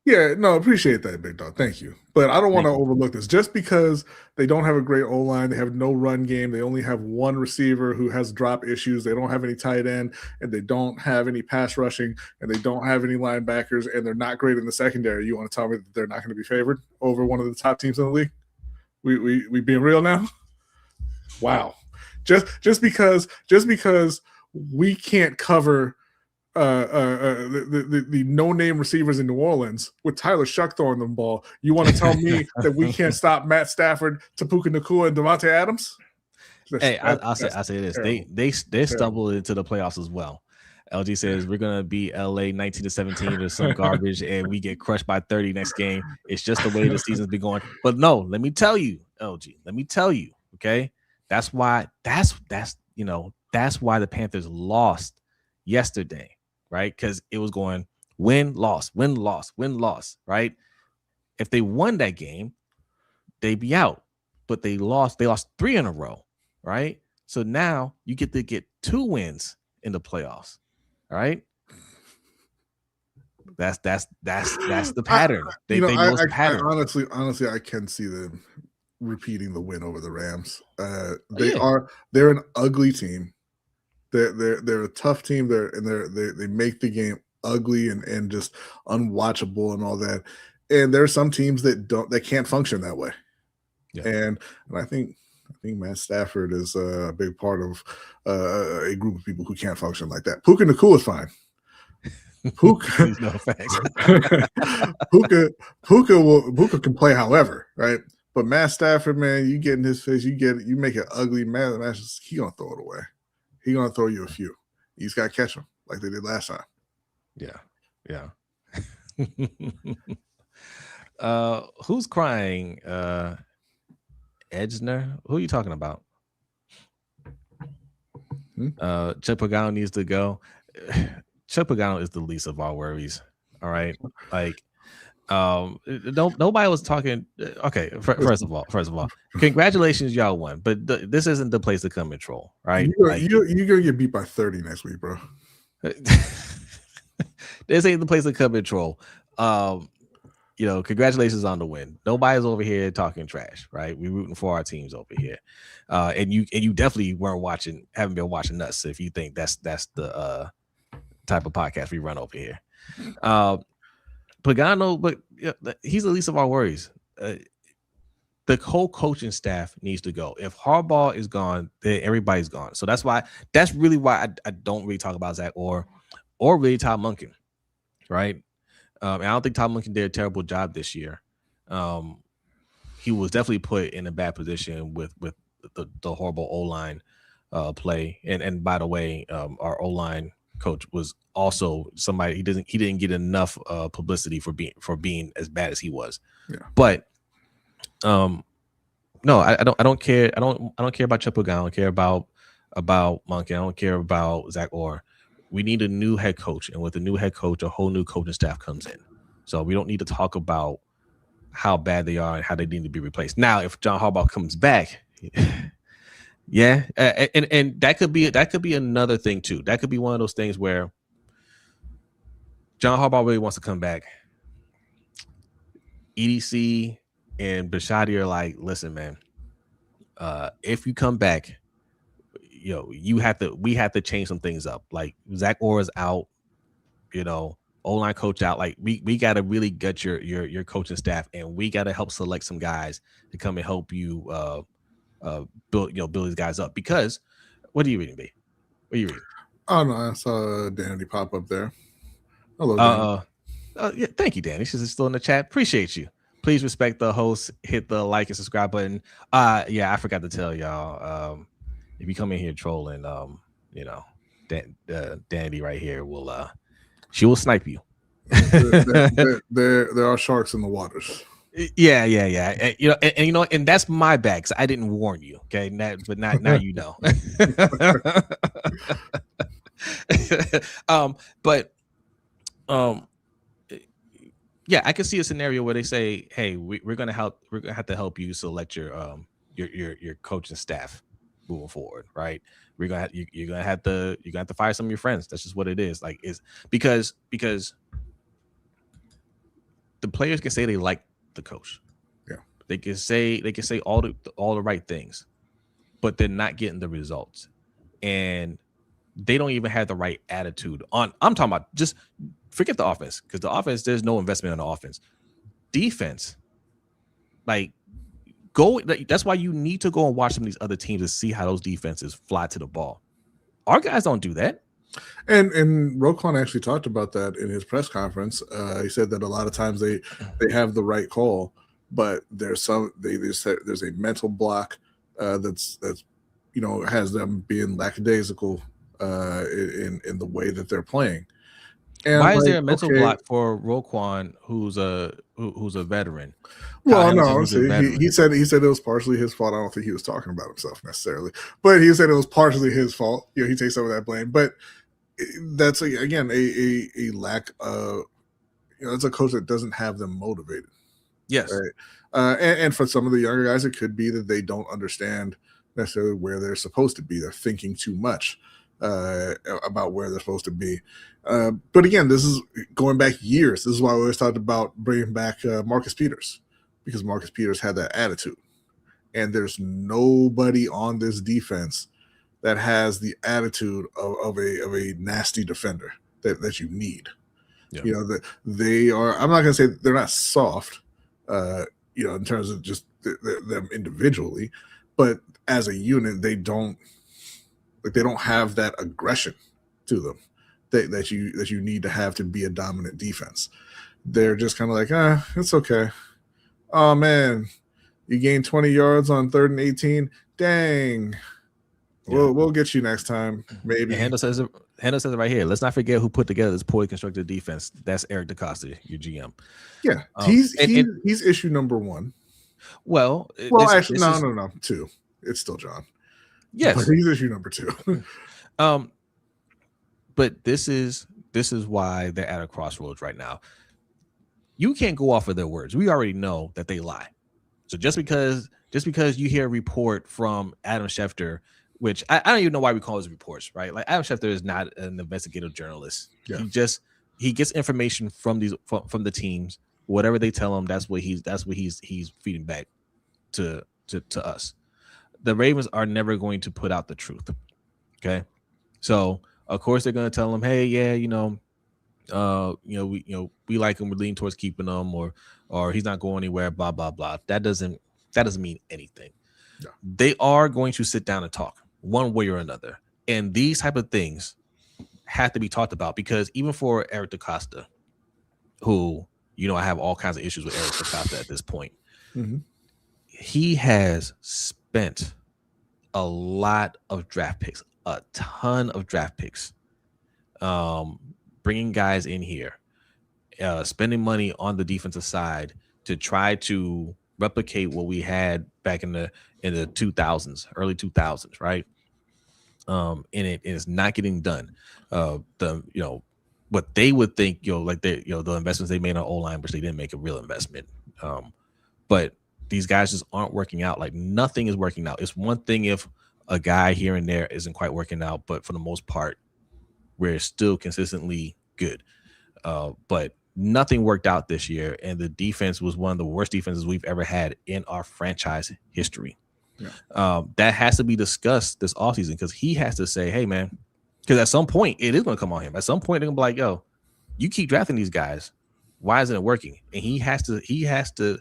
Yeah, no, appreciate that, Big Dog. Thank you. But I don't want to overlook this. Just because they don't have a great O-line, they have no run game, they only have one receiver who has drop issues, they don't have any tight end, and they don't have any pass rushing, and they don't have any linebackers, and they're not great in the secondary. You want to tell me that they're not going to be favored over one of the top teams in the league? We being real now? Wow. Just because we can't cover the no-name receivers in New Orleans with Tyler Shuck throwing the ball. You want to tell me that we can't stop Matt Stafford, Tapuka Nakua, and Devontae Adams? Hey, I'll say this. Terrible. They stumbled into the playoffs as well. LG says we're gonna beat LA 19-17 or some garbage, and we get crushed by 30 next game. It's just the way the season's been going. But no, let me tell you, LG. Let me tell you, okay? That's why the Panthers lost yesterday. Right, because it was going win, loss, right? If they won that game, they'd be out. But they lost 3 in a row, right? So now you get to get 2 wins in the playoffs. All right. That's the pattern. They know the pattern. Honestly, I can see them repeating the win over the Rams. They're an ugly team. They're a tough team. They make the game ugly and just unwatchable and all that. And there are some teams that can't function that way. Yeah. And I think Matt Stafford is a big part of a group of people who can't function like that. Puka Nakua is fine. Puka can play however, right? But Matt Stafford, man, you get in his face, you make it ugly, man. He gonna throw it away. He's going to throw you a few. You just got to catch them like they did last time. Yeah. Who's crying? Edgener? Who are you talking about? Chip Pagano needs to go. Chip Pagano is the least of our worries. All right. Like, nobody was talking. Okay, first of all, congratulations, y'all won. But this isn't the place to come and troll, right? You're gonna get beat by 30 next week, bro. This ain't the place to come and troll. Congratulations on the win. Nobody's over here talking trash, right? We're rooting for our teams over here, and you definitely haven't been watching us. If you think that's the type of podcast we run over here. Pagano, but he's the least of our worries. The whole coaching staff needs to go. If Harbaugh is gone, then everybody's gone. So that's really why I don't really talk about Zach or really Todd Monken, right? And I don't think Todd Monken did a terrible job this year. He was definitely put in a bad position with the horrible O-line play. And by the way, our O-line coach was also somebody he didn't get enough publicity for being as bad as he was. Yeah. But no, I don't care. I don't care about Chip Pagano. I don't care about Monken. I don't care about Zach Orr. We need a new head coach, and with a new head coach, a whole new coaching staff comes in. So we don't need to talk about how bad they are and how they need to be replaced. Now, if John Harbaugh comes back, yeah, and that could be another thing too. That could be one of those things where John Harbaugh really wants to come back. EDC and Bishotti are like, listen, man, if you come back, we have to change some things up. Like Zach Orr is out, O-line coach out. Like we got to really gut your coaching staff, and we got to help select some guys to come and help you build these guys up. Because what are you reading, B? What are you reading? Oh no, I saw Danny pop up there. Hello, Danny. Yeah, thank you, Danny. She's still in the chat. Appreciate you. Please respect the host. Hit the like and subscribe button. Yeah, I forgot to tell y'all. If you come in here trolling, Danny right here she will snipe you. There are sharks in the waters. Yeah. And, and you know, and that's my bad because I didn't warn you. Okay, but not now you know. But yeah, I can see a scenario where they say, "Hey, we're gonna help. We're gonna have to help you select your coaching staff moving forward, right? We're gonna you're gonna have to fire some of your friends. That's just what it is. Like is because the players can say they like the coach. Yeah, they can say all the right things, but they're not getting the results, and they don't even have the right attitude on. I'm talking about just forget the offense because the offense there's no investment in the offense. Defense, like go. That's why you need to go and watch some of these other teams to see how those defenses fly to the ball. Our guys don't do that. and Roquan actually talked about that in his press conference. He said that a lot of times they have the right call, but there's a mental block that's has them being lackadaisical in the way that they're playing. And why is there a mental block for Roquan, who's a veteran? Well, no, he said it was partially his fault. I don't think he was talking about himself necessarily, but he said it was partially his fault. He takes some of that blame, but that's again a lack of it's a coach that doesn't have them motivated. Yes, right? And for some of the younger guys, it could be that they don't understand necessarily where they're supposed to be. They're thinking too much about where they're supposed to be. But again, this is going back years. This is why we always talked about bringing back Marcus Peters, because Marcus Peters had that attitude. And there's nobody on this defense that has the attitude of a nasty defender that you need. Yeah. That they are. I'm not going to say they're not soft, in terms of just them individually, but as a unit, they don't have that aggression to them that you need to have to be a dominant defense. They're just kind of like, it's okay. Oh man, you gained 20 yards on 3rd and 18. Dang. Yeah. We'll get you next time, maybe. And Handel says it right here. Let's not forget who put together this poorly constructed defense. That's Eric DeCosta, your GM. Yeah, he's issue number 1. Well, actually, no, 2. It's still John. Yes, but he's issue number 2. But this is why they're at a crossroads right now. You can't go off of their words. We already know that they lie. So just because you hear a report from Adam Schefter, which I don't even know why we call his reports, right? Like Adam Schefter is not an investigative journalist. Yeah. He gets information from the teams. Whatever they tell him, that's what he's feeding back to us. The Ravens are never going to put out the truth. Okay. So of course they're going to tell him, hey, yeah, we like him, we're leaning towards keeping him, or he's not going anywhere, blah, blah, blah. That doesn't mean anything. No. They are going to sit down and talk one way or another. And these type of things have to be talked about, because even for Eric DeCosta, who, I have all kinds of issues with Eric DeCosta at this point. Mm-hmm. He has spent a lot of draft picks, a ton of draft picks, bringing guys in here, spending money on the defensive side to try to replicate what we had back in the 2000s, early 2000s, right? And it is not getting done. What they would think, the investments they made on O-line, which they didn't make a real investment. But these guys just aren't working out. Like nothing is working out. It's one thing if a guy here and there isn't quite working out, but for the most part, we're still consistently good. But nothing worked out this year, and the defense was one of the worst defenses we've ever had in our franchise history. Yeah. That has to be discussed this offseason, because he has to say, hey, man, because at some point it is going to come on him. At some point they're going to be like, yo, you keep drafting these guys. Why isn't it working? And he has to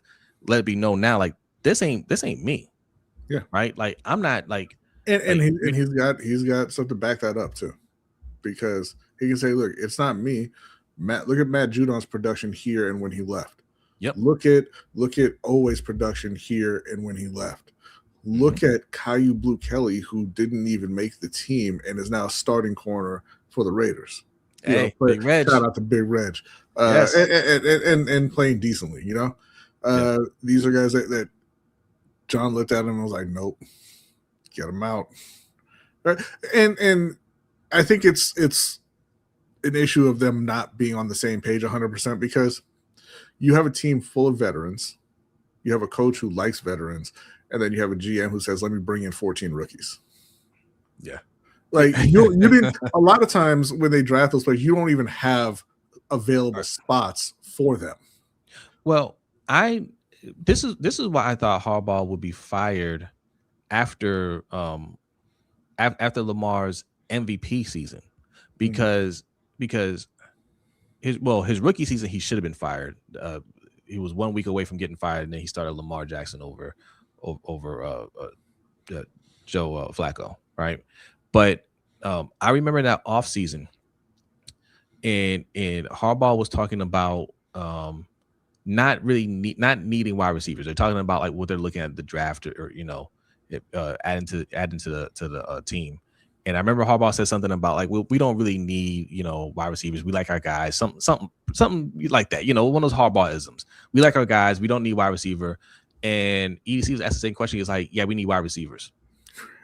let it be known now, like, this ain't me. Yeah. Right. Like, I'm not like, and he's got something to back that up too, because he can say, look, it's not me. Look at Matt Judon's production here and when he left. Yep. Look at Oweh's production here and when he left. Look at Caillou Blue Kelly, who didn't even make the team and is now a starting corner for the Raiders. Hey, Big Reg. Shout out to Big Reg. Yes. And playing decently, These are guys that John looked at him and was like, nope, get him out. Right? And I think it's an issue of them not being on the same page 100% because you have a team full of veterans. You have a coach who likes veterans, and then you have a GM who says, let me bring in 14 rookies. Yeah. Like you didn't. A lot of times when they draft those players, you don't even have available spots for them. Well, this is why I thought Harbaugh would be fired after after Lamar's MVP season, because his rookie season he should have been fired. He was 1 week away from getting fired, and then he started Lamar Jackson over Joe Flacco, right? But I remember that offseason, and Harbaugh was talking about not needing wide receivers. They're talking about like what they're looking at the draft, or adding to the team. And I remember Harbaugh said something about like we don't really need wide receivers. We like our guys. Something like that. One of those Harbaugh-isms. We like our guys. We don't need wide receiver. And EDC was asked the same question. He's like, yeah, we need wide receivers,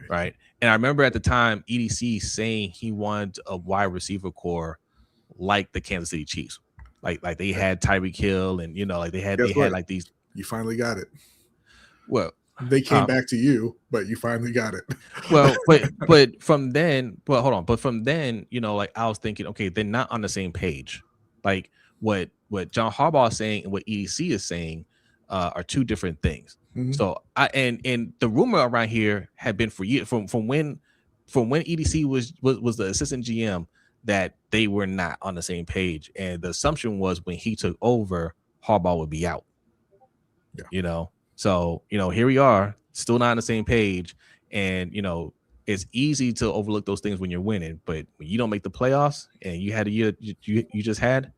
right? And I remember at the time EDC saying he wanted a wide receiver core like the Kansas City Chiefs, like they had Tyreek Hill, and they had like these. You finally got it. Well, they came back to you, but you finally got it. Well, but from then, hold on. But from then, I was thinking, okay, they're not on the same page. Like what John Harbaugh is saying and what EDC is saying are two different things. Mm-hmm. So and the rumor around here had been for years from when EDC was the assistant GM that they were not on the same page, and the assumption was when he took over, Harbaugh would be out. Yeah. So, here we are, still not on the same page. And, it's easy to overlook those things when you're winning. But when you don't make the playoffs and you had a year you just had,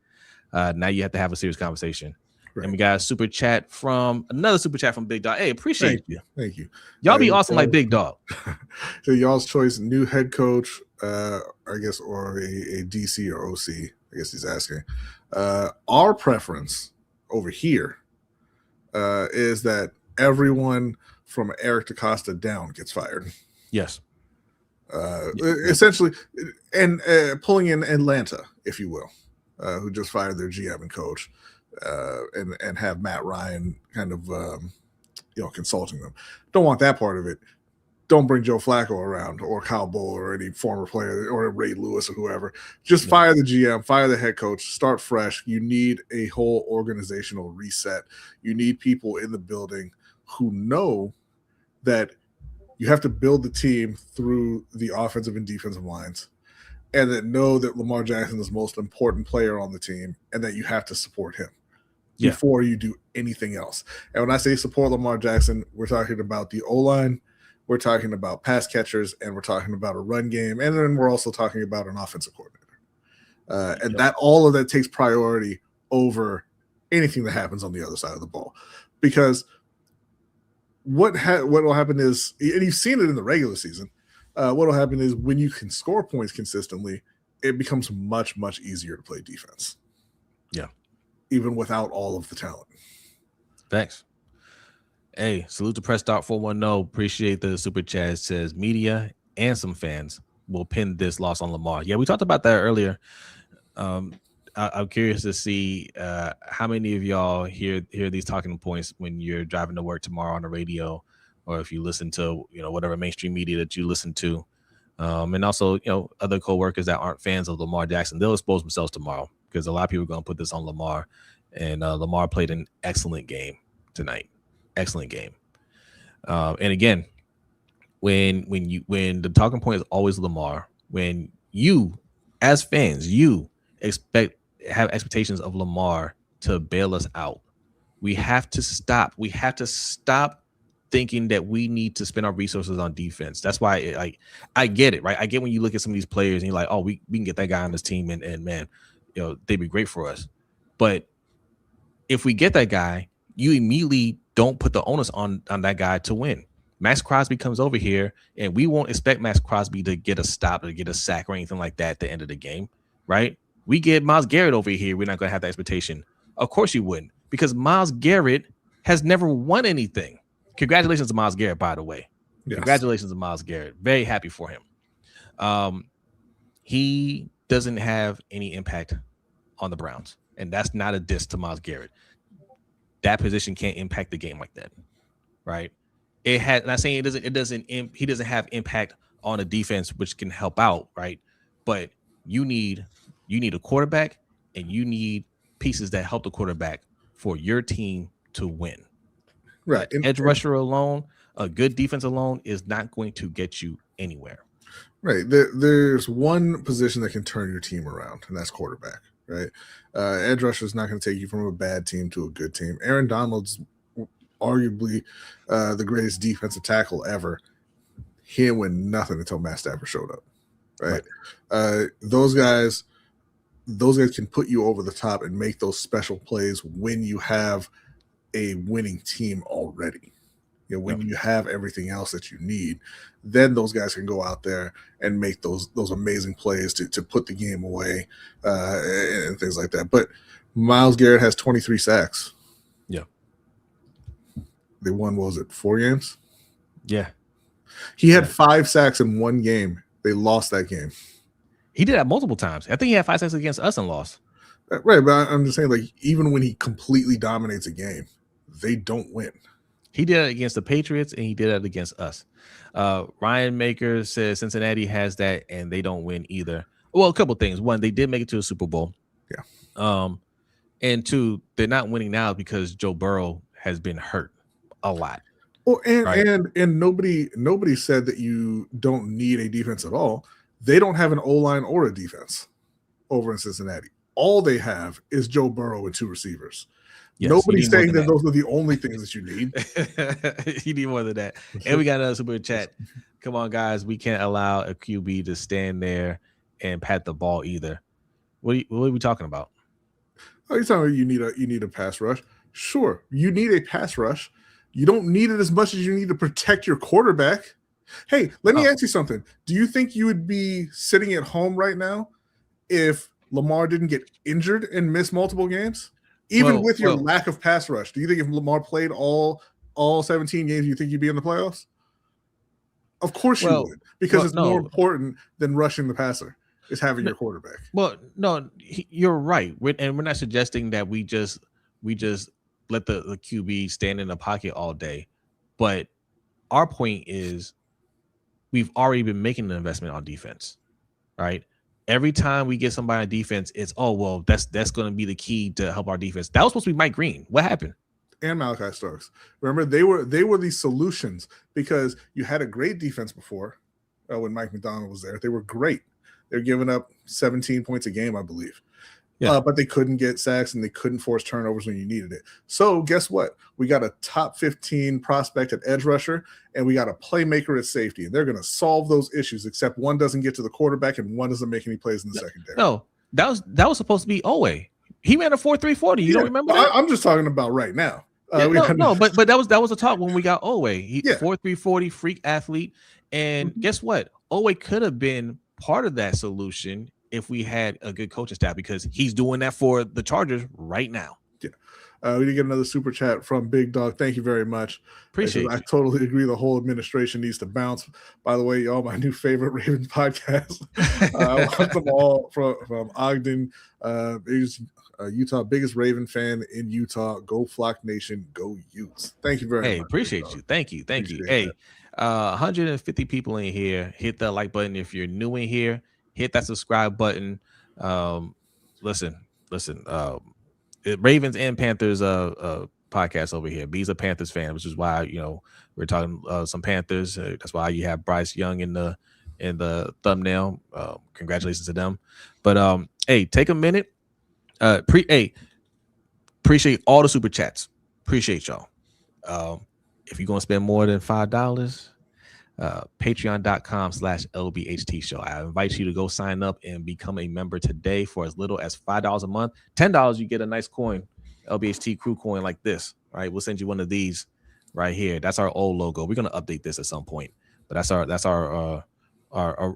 now you have to have a serious conversation. Right. And we got another super chat from Big Dog. Hey, appreciate you. Thank you. Y'all be awesome like Big Dog. So y'all's choice, new head coach, I guess, or a DC or OC, I guess he's asking. Our preference over here is that everyone from Eric DaCosta down gets fired. Yes. Essentially, and pulling in Atlanta, if you will, who just fired their GM and coach, and have Matt Ryan kind of consulting them. Don't want that part of it. Don't bring Joe Flacco around, or Kyle Bull, or any former player, or Ray Lewis, or whoever. Just fire the GM, fire the head coach, start fresh. You need a whole organizational reset. You need people in the building who know that you have to build the team through the offensive and defensive lines, and that know that Lamar Jackson is the most important player on the team, and that you have to support him before you do anything else. And when I say support Lamar Jackson, we're talking about the O-line, we're talking about pass catchers, and we're talking about a run game, and then we're also talking about an offensive coordinator. And that all of that takes priority over anything that happens on the other side of the ball. Because what will happen is, and you've seen it in the regular season, what will happen is when you can score points consistently, it becomes much, much easier to play defense. Yeah. Even without all of the talent. Thanks. Hey, salute to Press Start 410. Appreciate the super chat. It says media and some fans will pin this loss on Lamar. Yeah, we talked about that earlier. I'm curious to see how many of y'all hear these talking points when you're driving to work tomorrow on the radio, or if you listen to whatever mainstream media that you listen to, and also other coworkers that aren't fans of Lamar Jackson. They'll expose themselves tomorrow because a lot of people are going to put this on Lamar, and Lamar played an excellent game tonight. Excellent game. And again, when the talking point is always Lamar, when you as fans have expectations of Lamar to bail us out, we have to stop. We have to stop thinking that we need to spend our resources on defense. That's why I get it, right? I get when you look at some of these players and you're like, oh, we can get that guy on this team, and man, they'd be great for us. But if we get that guy, you immediately don't put the onus on that guy to win. Max Crosby comes over here, and we won't expect Max Crosby to get a stop or get a sack or anything like that at the end of the game, right? we get Myles Garrett over here, we're not going to have that expectation. Of course you wouldn't, because Myles Garrett has never won anything. Congratulations to Myles Garrett, by the way. Yes. Congratulations to Myles Garrett. Very happy for him. He doesn't have any impact on the Browns, and that's not a diss to Myles Garrett. That position can't impact the game like that, right? It had. Not saying it doesn't. He doesn't have impact on the defense, which can help out, right? But you need a quarterback, and you need pieces that help the quarterback for your team to win. Right. Edge rusher alone, a good defense alone is not going to get you anywhere. Right. There's one position that can turn your team around, and that's quarterback. Right. Edge rusher is not going to take you from a bad team to a good team. Aaron Donald's arguably the greatest defensive tackle ever. He didn't win nothing until Matt Stafford showed up. Right. Those guys can put you over the top and make those special plays when you have a winning team already. You know, when you have everything else that you need, then those guys can go out there and make those amazing plays to put the game away and things like that. But Myles Garrett has 23 sacks. Yeah. They won, what was it, 4 games? Yeah. He had 5 sacks in one game. They lost that game. He did that multiple times. I think he had 5 sacks against us and lost. Right, but I'm just saying, like, even when he completely dominates a game, they don't win. He did it against the Patriots, and he did it against us. Ryan Maker says Cincinnati has that, and they don't win either. Well, a couple things. One, they did make it to a Super Bowl. Yeah. And 2, they're not winning now because Joe Burrow has been hurt a lot. Well, and nobody said that you don't need a defense at all. They don't have an O-line or a defense over in Cincinnati. All they have is Joe Burrow and 2 receivers. Yes, nobody's saying that those are the only things that you need. You need more than that. And we got another super chat. Come on, guys. We can't allow a QB to stand there and pat the ball either. What are we talking about? Are you talking about you need a pass rush? Sure, you need a pass rush. You don't need it as much as you need to protect your quarterback. Hey, let me ask you something. Do you think you would be sitting at home right now if Lamar didn't get injured and miss multiple games? Even with your lack of pass rush, do you think if Lamar played all 17 games, you think you'd be in the playoffs? Of course you would, because it's more important than rushing the passer is having your quarterback. Well, no, you're right. We're not suggesting that we just let the QB stand in the pocket all day. But our point is we've already been making an investment on defense, right? Every time we get somebody on defense, it's that's going to be the key to help our defense. That was supposed to be Mike Green. What happened? And Malachi Starks. Remember, they were the solutions because you had a great defense before when Mike McDonald was there. They were great. They're giving up 17 points a game, I believe. Yeah. But they couldn't get sacks and they couldn't force turnovers when you needed it. So guess what? We got a top 15 prospect at edge rusher and we got a playmaker at safety. And they're going to solve those issues, except one doesn't get to the quarterback and one doesn't make any plays in the secondary. No, that was supposed to be Owe. He ran a 4.340. You don't remember that? I'm just talking about right now. But that was a talk when we got Owe. 4.340 freak athlete. And guess what? Owe could have been part of that solution if we had a good coaching staff, because he's doing that for the Chargers right now. Yeah. We did get another super chat from Big Dog. Thank you very much. Appreciate it. I totally agree. The whole administration needs to bounce. By the way, y'all, my new favorite Ravens podcast. I want them all from Ogden, Utah, biggest Raven fan in Utah. Go Flock Nation, go Utes. Thank you very much. Hey, appreciate you. Thank you. Hey, 150 people in here. Hit that like button if you're new in here. Hit that subscribe button. Listen. Ravens and Panthers podcast over here. B's a Panthers fan, which is why we're talking some Panthers. That's why you have Bryce Young in the thumbnail. Congratulations to them. But hey, take a minute. Appreciate all the super chats. Appreciate y'all. If you're gonna spend more than $5. Patreon.com/LBHTShow. I invite you to go sign up and become a member today for as little as $5 a month. $10, you get a nice coin, LBHT crew coin like this. Right, we'll send you one of these right here. That's our old logo. We're gonna update this at some point, but that's our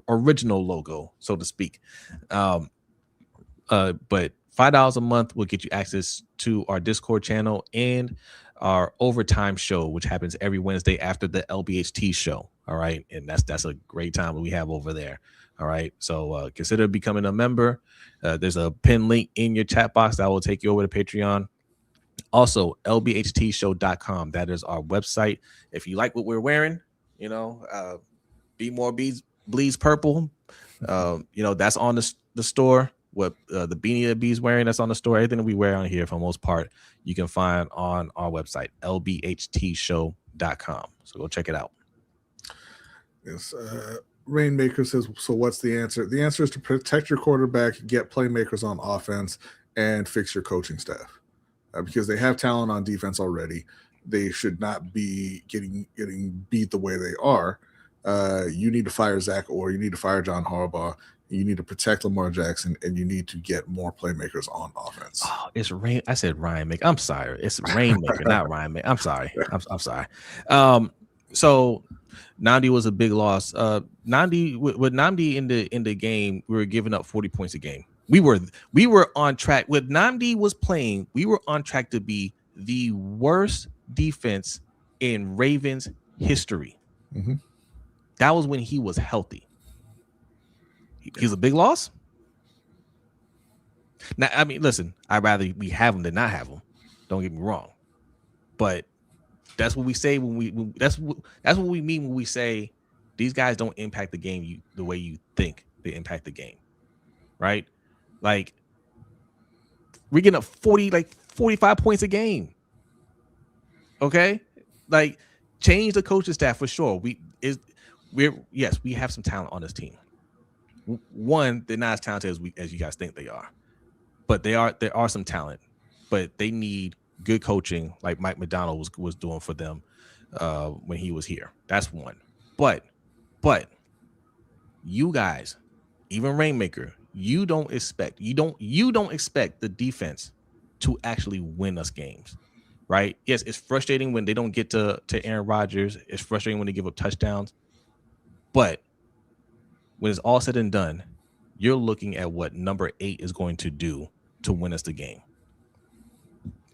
original logo, so to speak. But $5 a month will get you access to our Discord channel and our overtime show, which happens every Wednesday after the LBHT show. All right, and that's a great time that we have over there. All right, so consider becoming a member. There's a pin link in your chat box that will take you over to Patreon. Also, LBHTShow.com. That is our website. If you like what we're wearing, Be More Bees Bleeds Purple. That's on the store. What the beanie that B's wearing, that's on the store. Everything that we wear on here, for the most part, you can find on our website, LBHTShow.com. So go check it out. Yes. Rainmaker says, so what's the answer? The answer is to protect your quarterback, get playmakers on offense, and fix your coaching staff. Because they have talent on defense already. They should not be getting beat the way they are. You need to fire Zach Orr. You need to fire John Harbaugh. You need to protect Lamar Jackson, and you need to get more playmakers on offense. Oh, it's Rain. I said Rainmaker. I'm sorry. It's Rainmaker, not Rainmaker. I'm sorry. I'm sorry. So Nandi was a big loss. Nandi with Nandi in the game, we were giving up 40 points a game. We were on track. When Nandi was playing, we were on track to be the worst defense in Ravens history. Mm-hmm. That was when he was healthy. He's a big loss. Now, I mean, listen, I'd rather we have him than not have him. Don't get me wrong, but that's what we say that's what we mean when we say these guys don't impact the game the way you think they impact the game, right? Like we're getting up 45 points a game. Okay, like change the coaching staff for sure. We have some talent on this team. One, they're not as talented as you guys think they are, but there are some talent, but they need good coaching like Mike McDonald was doing for them when he was here. That's one. But you guys, even Rainmaker, you don't expect the defense to actually win us games, right? Yes, it's frustrating when they don't get to Aaron Rodgers. It's frustrating when they give up touchdowns, but when it's all said and done, you're looking at what number 8 is going to do to win us the game.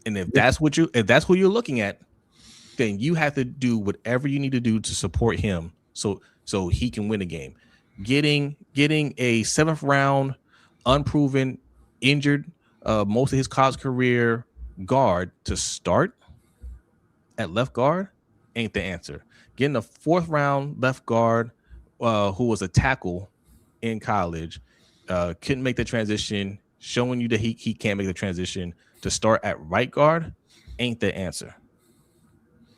And if that's what who you're looking at, then you have to do whatever you need to do to support him so he can win the game. Getting a 7th round, unproven, injured, most of his college career guard to start at left guard ain't the answer. Getting a 4th round left guard who was a tackle in college, couldn't make the transition, showing you that he can't make the transition to start at right guard ain't the answer.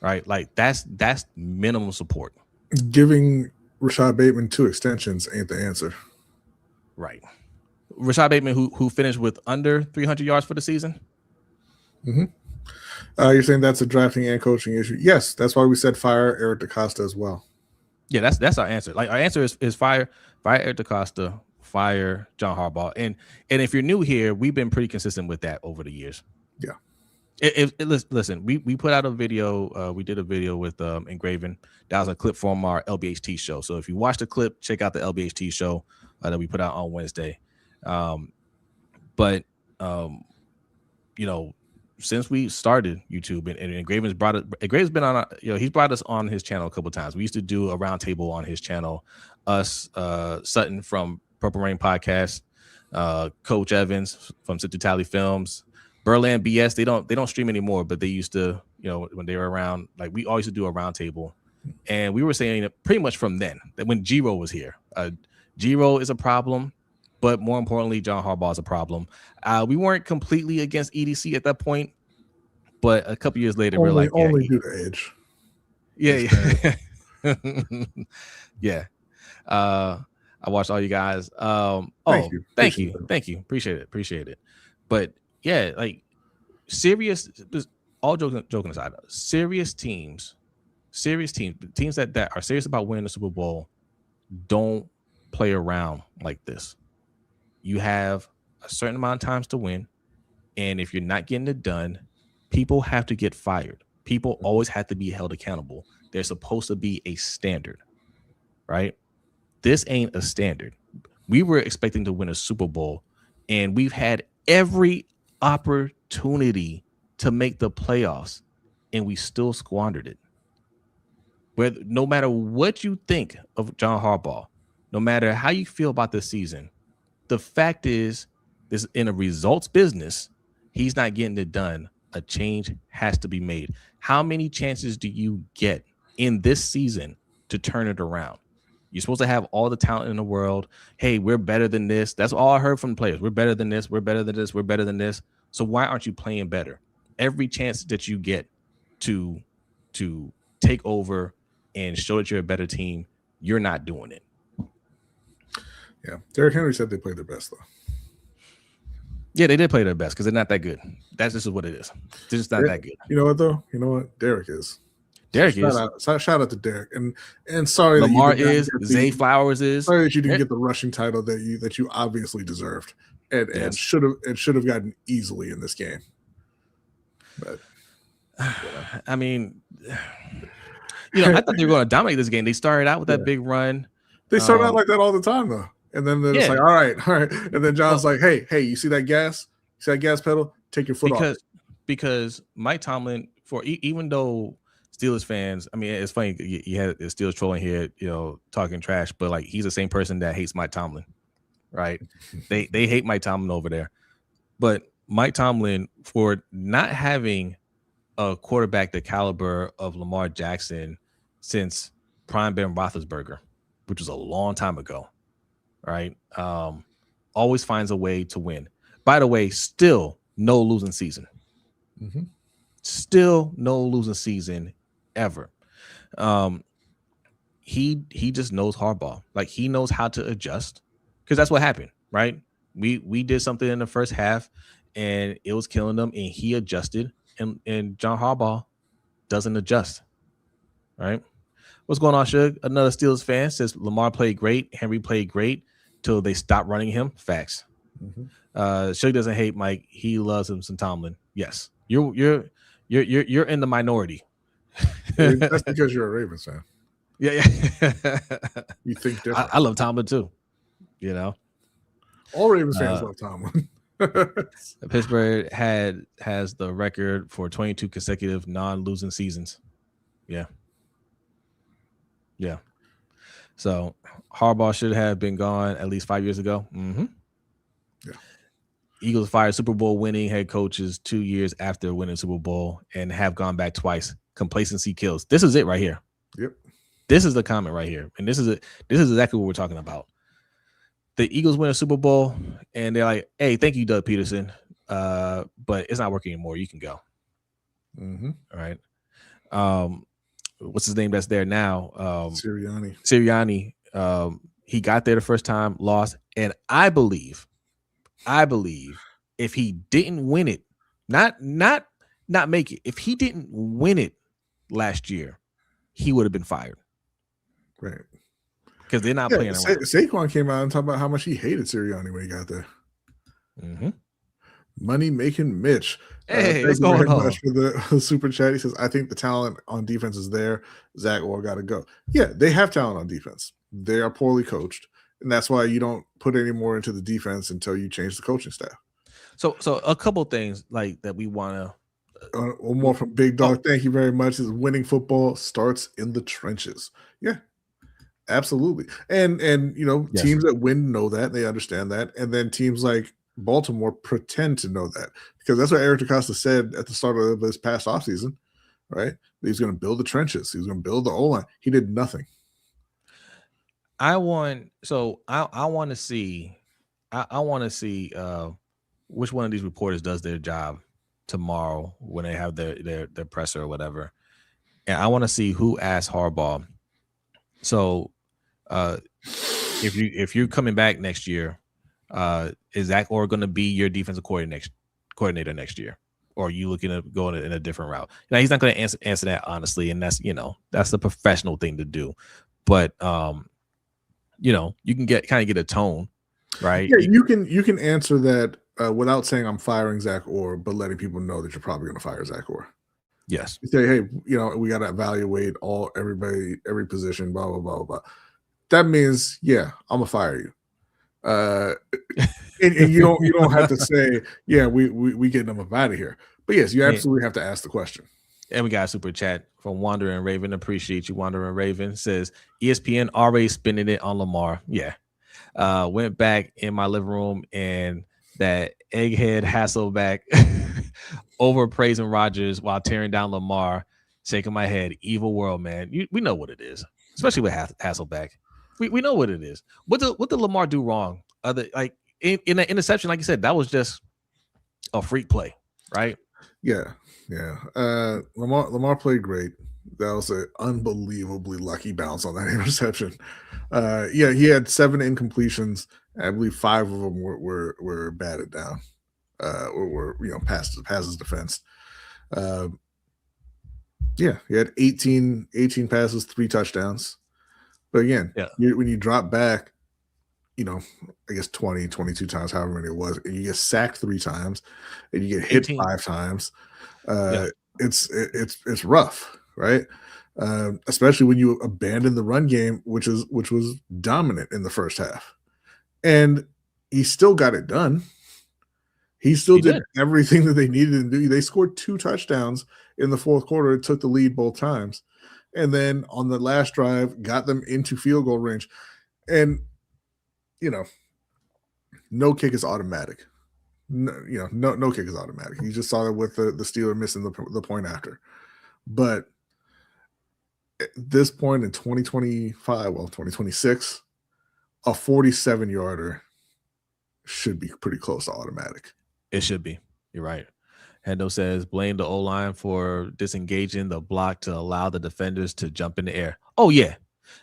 Right? Like that's minimum support. Giving Rashad Bateman 2 extensions ain't the answer. Right. Rashad Bateman, who finished with under 300 yards for the season. Mm-hmm. You're saying that's a drafting and coaching issue? Yes, that's why we said fire Eric DeCosta as well. Yeah, that's our answer. Like our answer is fire Eric DeCosta, fire John Harbaugh. And if you're new here, we've been pretty consistent with that over the years. Yeah. Listen, we put out a video. We did a video with Engraven. That was a clip from our LBHT show. So if you watch the clip, check out the LBHT show that we put out on Wednesday. Since we started YouTube and Engraven's been on, he's brought us on his channel a couple of times. We used to do a roundtable on his channel. Us, Sutton from Purple Rain Podcast, Coach Evans from Sit to Tally Films, Berlin BS. They don't stream anymore, but they used to, when they were around, like we always used to do a roundtable, and we were saying it pretty much from then that when Giro was here, Giro is a problem. But more importantly, John Harbaugh is a problem. We weren't completely against EDC at that point, but a couple years later, we're like, only due to age. Yeah. Yeah. I watched all you guys. Thank you. Appreciate it. But yeah, like serious. All joking aside, serious teams that are serious about winning the Super Bowl don't play around like this. You have a certain amount of times to win, and if you're not getting it done, people have to get fired. People always have to be held accountable. There's supposed to be a standard, right? This ain't a standard. We were expecting to win a Super Bowl And we've had every opportunity to make the playoffs, and we still squandered it. Whether, no matter what you think of John Harbaugh, no matter how you feel about this season, the fact is, this in a results business, he's not getting it done. A change has to be made. How many chances do you get in this season to turn it around? You're supposed to have all the talent in the world. Hey, we're better than this. That's all I heard from the players. We're better than this. We're better than this. We're better than this. So why aren't you playing better? Every chance that you get to take over and show that you're a better team, you're not doing it. Yeah, Derrick Henry said they played their best though. Yeah, they did play their best because they're not that good. That's just what it is. They're just not that good. You know what though? You know what? Derrick is. Derrick is. Shout out to Derrick, and sorry Lamar is. Zay Flowers is. Sorry that you didn't get the rushing title that you obviously deserved, and should have gotten easily in this game. But I mean, I thought they were going to dominate this game. They started out with that big run. They start out like that all the time though, and then they're just like, all right, and then John's like, hey, you see that gas? You see that gas pedal? Take your foot off. Because Mike Tomlin, even though Steelers fans, I mean, it's funny, you had Steelers trolling here, talking trash, but like he's the same person that hates Mike Tomlin, right? They hate Mike Tomlin over there, but Mike Tomlin, for not having a quarterback the caliber of Lamar Jackson since prime Ben Roethlisberger, which was a long time ago, right? Always finds a way to win. By the way, still no losing season. Mm-hmm. Still no losing season ever. He just knows Harbaugh. Like, he knows how to adjust, because that's what happened, right? We did something in the first half and it was killing them, and he adjusted, and John Harbaugh doesn't adjust, right? What's going on, Shug? Another Steelers fan says Lamar played great, Henry played great till they stopped running him. Facts. Mm-hmm. Shug doesn't hate Mike. He loves him some Tomlin. Yes. You're in the minority. That's because you're a Ravens fan. Yeah. You think different. I love Tomlin too. All Ravens fans love Tomlin. Pittsburgh has the record for 22 consecutive non-losing seasons. Yeah. So Harbaugh should have been gone at least 5 years ago. Mm-hmm. Yeah. Eagles fired Super Bowl winning head coaches 2 years after winning Super Bowl and have gone back twice. Complacency kills. This is it right here. Yep. This is the comment right here, and this is exactly what we're talking about. The Eagles win a Super Bowl, and they're like, "Hey, thank you, Doug Peterson, but it's not working anymore. You can go." Mm-hmm. All right. What's his name that's there now? Sirianni. He got there the first time, lost, and I believe if he didn't win it, not make it, if he didn't win it last year, he would have been fired. Right. Because they're not playing around. Saquon came out and talked about how much he hated Sirianni when he got there. Mm-hmm. Money making Mitch. Hey, what's going on? For the super chat, he says, "I think the talent on defense is there. Zach Orr got to go." Yeah, they have talent on defense. They are poorly coached, and that's why you don't put any more into the defense until you change the coaching staff. So a couple things like that we want to. One more from Big Dog. Thank you very much. Is winning football starts in the trenches. Yeah, absolutely. And yes. Teams that win know that, they understand that, and then teams like Baltimore pretend to know that, because that's what Eric DeCosta said at the start of this past offseason, right? He's going to build the trenches. He's going to build the O-line. He did nothing. I want to see which one of these reporters does their job tomorrow when they have their presser or whatever. And I want to see who asked Harbaugh. So if you're coming back next year, is Zach Orr going to be your defensive coordinator next year, or are you looking to go in a different route? Now, he's not going to answer that honestly, and that's the professional thing to do. But you can get a tone, right? Yeah, you can answer that without saying I'm firing Zach Orr, but letting people know that you're probably going to fire Zach Orr. Yes. You say, hey, we got to evaluate every position, blah blah blah blah. That means, yeah, I'm gonna fire you. and you don't have to say, yeah, we getting them up out of here. But yes, you absolutely have to ask the question. And we got a super chat from Wandering Raven. Appreciate you, Wandering Raven. Says ESPN already spinning it on Lamar. Yeah. Went back in my living room and that egghead Hasselback over praising Rodgers while tearing down Lamar, shaking my head. Evil world, man. We know what it is, especially with Hasselback. We know what it is. What did Lamar do wrong? Like in that interception, like you said, that was just a freak play, right? Yeah. Lamar played great. That was an unbelievably lucky bounce on that interception. He had 7 incompletions. I believe 5 of them were batted down, or were passes defense. He had 18 passes, 3 touchdowns. But again, when you drop back, I guess 20, 22 times, however many it was, and you get sacked 3 times, and you get hit 18. 5 times. It's rough, right? Especially when you abandon the run game, which was dominant in the first half, and he still got it done. He still did everything that they needed to do. They scored 2 touchdowns in the fourth quarter. It took the lead both times, and then on the last drive, got them into field goal range, and no kick is automatic. No kick is automatic. You just saw that with the Steelers missing the point after. But at this point in 2026, a 47-yarder should be pretty close to automatic. It should be. You're right. Hendo says, blame the O-line for disengaging the block to allow the defenders to jump in the air. Oh, yeah.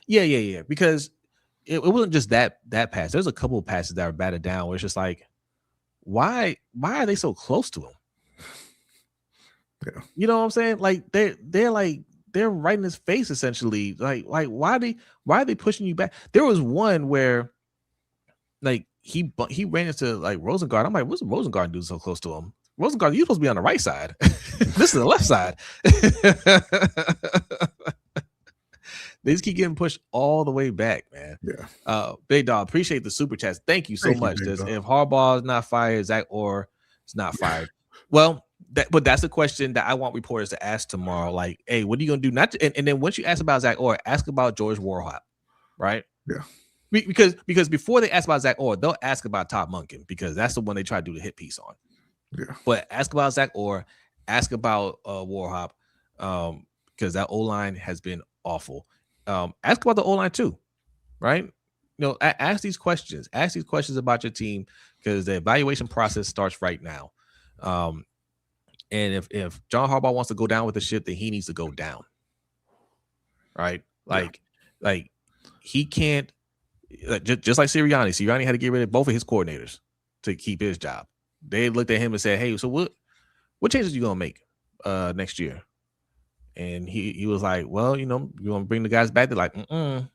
Yeah. Because it wasn't just that pass. There's a couple of passes that were batted down where it's just like, why are they so close to him? Yeah. You know what I'm saying? Like they're right in his face essentially. Like why are they pushing you back? There was one where like he ran into like Rosengard. I'm like, what's Rosengard doing so close to him? Rosengard, you're supposed to be on the right side. This is the left side. They just keep getting pushed all the way back, man. Yeah. Big Dog, appreciate the super chats. Thank you so much. If Harbaugh is not fired, Zach Orr is not fired. Well, but that's the question that I want reporters to ask tomorrow. Like, hey, what are you gonna do? And then once you ask about Zach Orr, ask about George Warhol, right? Yeah. Because before they ask about Zach Orr, they'll ask about Todd Monken because that's the one they try to do the hit piece on. Yeah. But ask about Zach Orr, ask about Warhol, because that O-line has been awful. Ask about the O-line too, right? Ask these questions. Ask these questions about your team because the evaluation process starts right now. And if John Harbaugh wants to go down with the ship, then he needs to go down, right? Like he can't. Just like Sirianni had to get rid of both of his coordinators to keep his job. They looked at him and said, "Hey, so what changes are you gonna make next year?" And he was like, well, you want to bring the guys back? They're like, there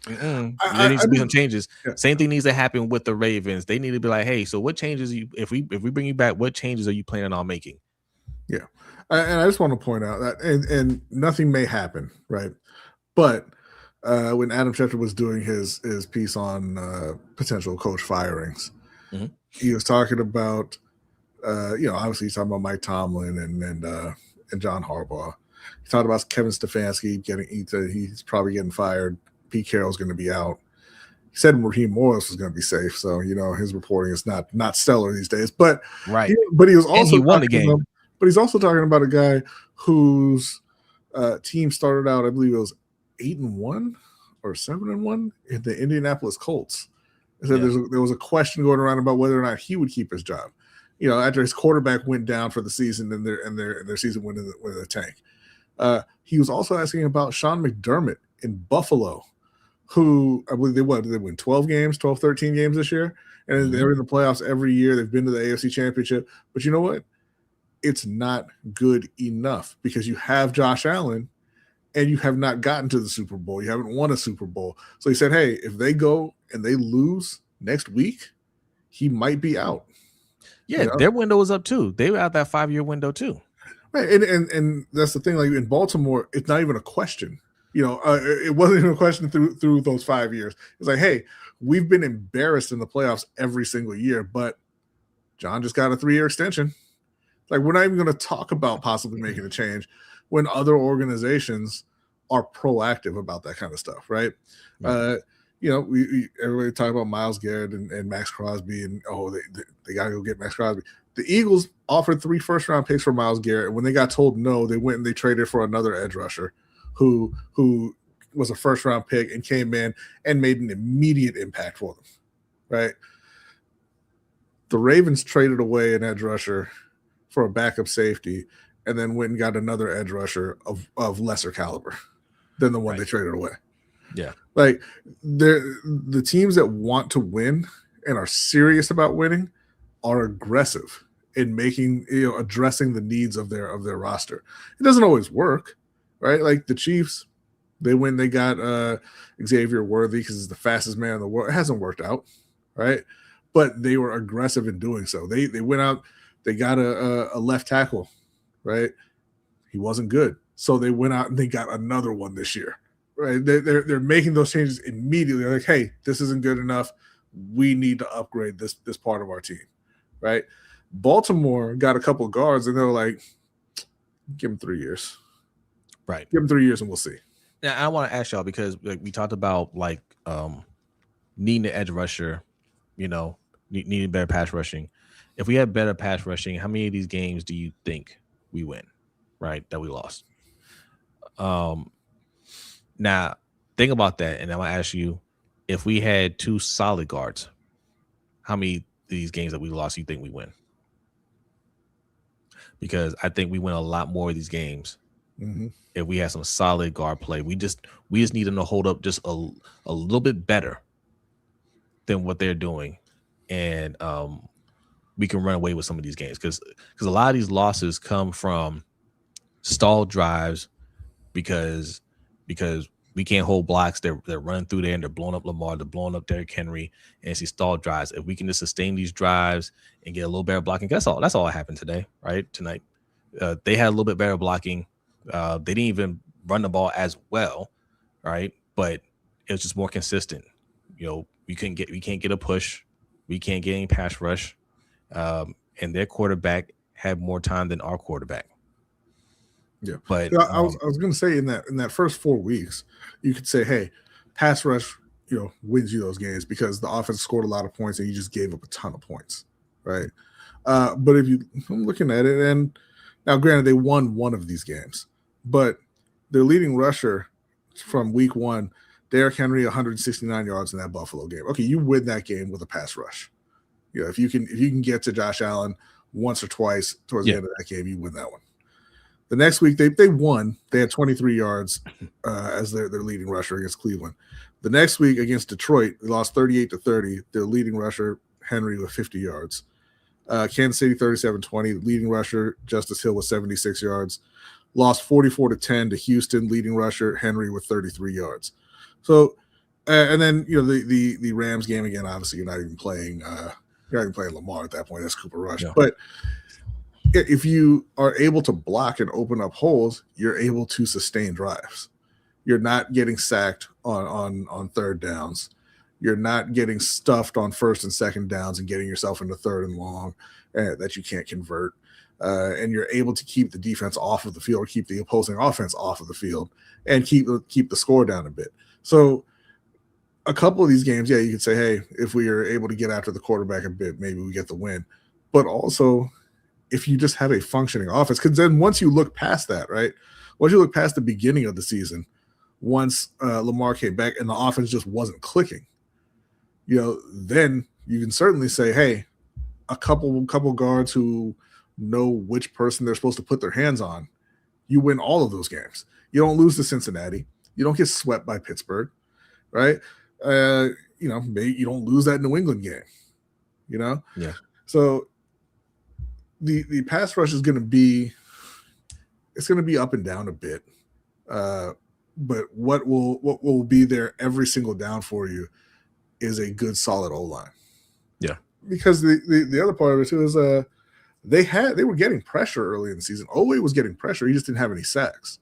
needs to be some changes. Yeah. Same thing needs to happen with the Ravens. They need to be like, hey, so what changes if we bring you back, what changes are you planning on making? Yeah. And I just want to point out that, and nothing may happen, right? But when Adam Schefter was doing his piece on potential coach firings, he was talking about, obviously he's talking about Mike Tomlin and John Harbaugh. He talked about Kevin Stefanski he's probably getting fired. Pete Carroll's going to be out. He said Raheem Morris was going to be safe, so his reporting is not stellar these days. But right, but he was also he won the game. But he's also talking about a guy whose team started out, I believe it was 8-1 or 7-1 in the Indianapolis Colts. So there was a question going around about whether or not he would keep his job. After his quarterback went down for the season and their season went in the tank. He was also asking about Sean McDermott in Buffalo, who I believe they win 12 games, 12, 13 games this year. And they're in the playoffs every year. They've been to the AFC Championship. But you know what? It's not good enough because you have Josh Allen and you have not gotten to the Super Bowl. You haven't won a Super Bowl. So he said, hey, if they go and they lose next week, he might be out. Yeah, their window was up too. They were out that 5-year window too. Right, and that's the thing. Like in Baltimore, it's not even a question. It wasn't even a question through those 5 years. It's like, hey, we've been embarrassed in the playoffs every single year, but John just got a 3-year extension. Like, we're not even going to talk about possibly making a change when other organizations are proactive about that kind of stuff, right? Right. Everybody talk about Myles Garrett and Max Crosby, and they got to go get Max Crosby. The Eagles offered 3 first-round picks for Myles Garrett, and when they got told no, they went and they traded for another edge rusher who was a first-round pick and came in and made an immediate impact for them, right? The Ravens traded away an edge rusher for a backup safety and then went and got another edge rusher of lesser caliber than the one they traded away. Yeah. Like, the teams that want to win and are serious about winning are aggressive in addressing the needs of their roster. It doesn't always work, right? Like the Chiefs, they got Xavier Worthy because he's the fastest man in the world. It hasn't worked out, right? But they were aggressive in doing so. They went out, they got a left tackle, right? He wasn't good. So they went out and they got another one this year, right? They're making those changes immediately. They're like, hey, this isn't good enough. We need to upgrade this part of our team, right? Baltimore got a couple of guards and they were like, give him 3 years. Right. Give him 3 years and we'll see. Now, I want to ask y'all, because we talked about needing the edge rusher, needing better pass rushing. If we had better pass rushing, how many of these games do you think we win, right, that we lost? Now, think about that, and I'm going to ask you, if we had 2 solid guards, how many of these games that we lost do you think we win? Because I think we win a lot more of these games if we had some solid guard play. We just need them to hold up just a little bit better than what they're doing, and we can run away with some of these games, because a lot of these losses come from stalled drives because we can't hold blocks. They're running through there and they're blowing up Lamar, they're blowing up Derrick Henry, and it's these stalled drives. If we can just sustain these drives and get a little better blocking, that's all that happened today, right? Tonight, they had a little bit better blocking. They didn't even run the ball as well, right? But it was just more consistent. We can't get a push, we can't get any pass rush, and their quarterback had more time than our quarterback. Yeah, but I was going to say in that first 4 weeks, you could say, hey, pass rush, wins you those games because the offense scored a lot of points and you just gave up a ton of points, right? But I'm looking at it, and now granted they won one of these games, but their leading rusher from week 1, Derrick Henry, 169 yards in that Buffalo game. Okay, you win that game with a pass rush. If you can get to Josh Allen once or twice towards the end of that game, you win that one. The next week, they won. They had 23 yards as their leading rusher against Cleveland. The next week against Detroit, they lost 38-30. Their leading rusher, Henry, with 50 yards. Kansas City, 37-20. Leading rusher, Justice Hill, with 76 yards. Lost 44-10 to Houston. Leading rusher, Henry, with 33 yards. So, and then the Rams game again. Obviously, you're not even playing Lamar at that point. That's Cooper Rush, yeah. But if you are able to block and open up holes, you're able to sustain drives. You're not getting sacked on third downs. You're not getting stuffed on first and second downs and getting yourself into third and long that you can't convert. And you're able to keep the defense off of the field, or keep the opposing offense off of the field, and keep the score down a bit. So a couple of these games, you could say, hey, if we are able to get after the quarterback a bit, maybe we get the win. But also, if you just have a functioning offense, because then once you look past that, right? Once you look past the beginning of the season, once Lamar came back and the offense just wasn't clicking, then you can certainly say, hey, a couple guards who know which person they're supposed to put their hands on, you win all of those games. You don't lose to Cincinnati. You don't get swept by Pittsburgh, right? Maybe you don't lose that New England game, Yeah. So the pass rush is going to be up and down a bit, but what will be there every single down for you is a good solid O-line. Yeah, because the other part of it too is they were getting pressure early in the season. Oweh was getting pressure, he just didn't have any sacks.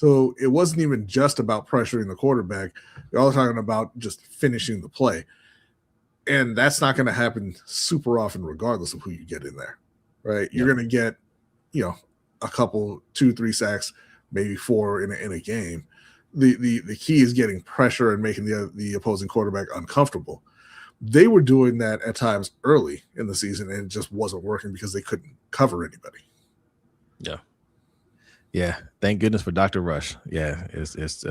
So it wasn't even just about pressuring the quarterback. You're all talking about just finishing the play. And that's not going to happen super often, regardless of who you get in there, right? You're going to get, a couple, 2-3 sacks, maybe 4 in a game. The key is getting pressure and making the opposing quarterback uncomfortable. They were doing that at times early in the season, and it just wasn't working because they couldn't cover anybody. Yeah. Thank goodness for Dr. Rush. Yeah, it's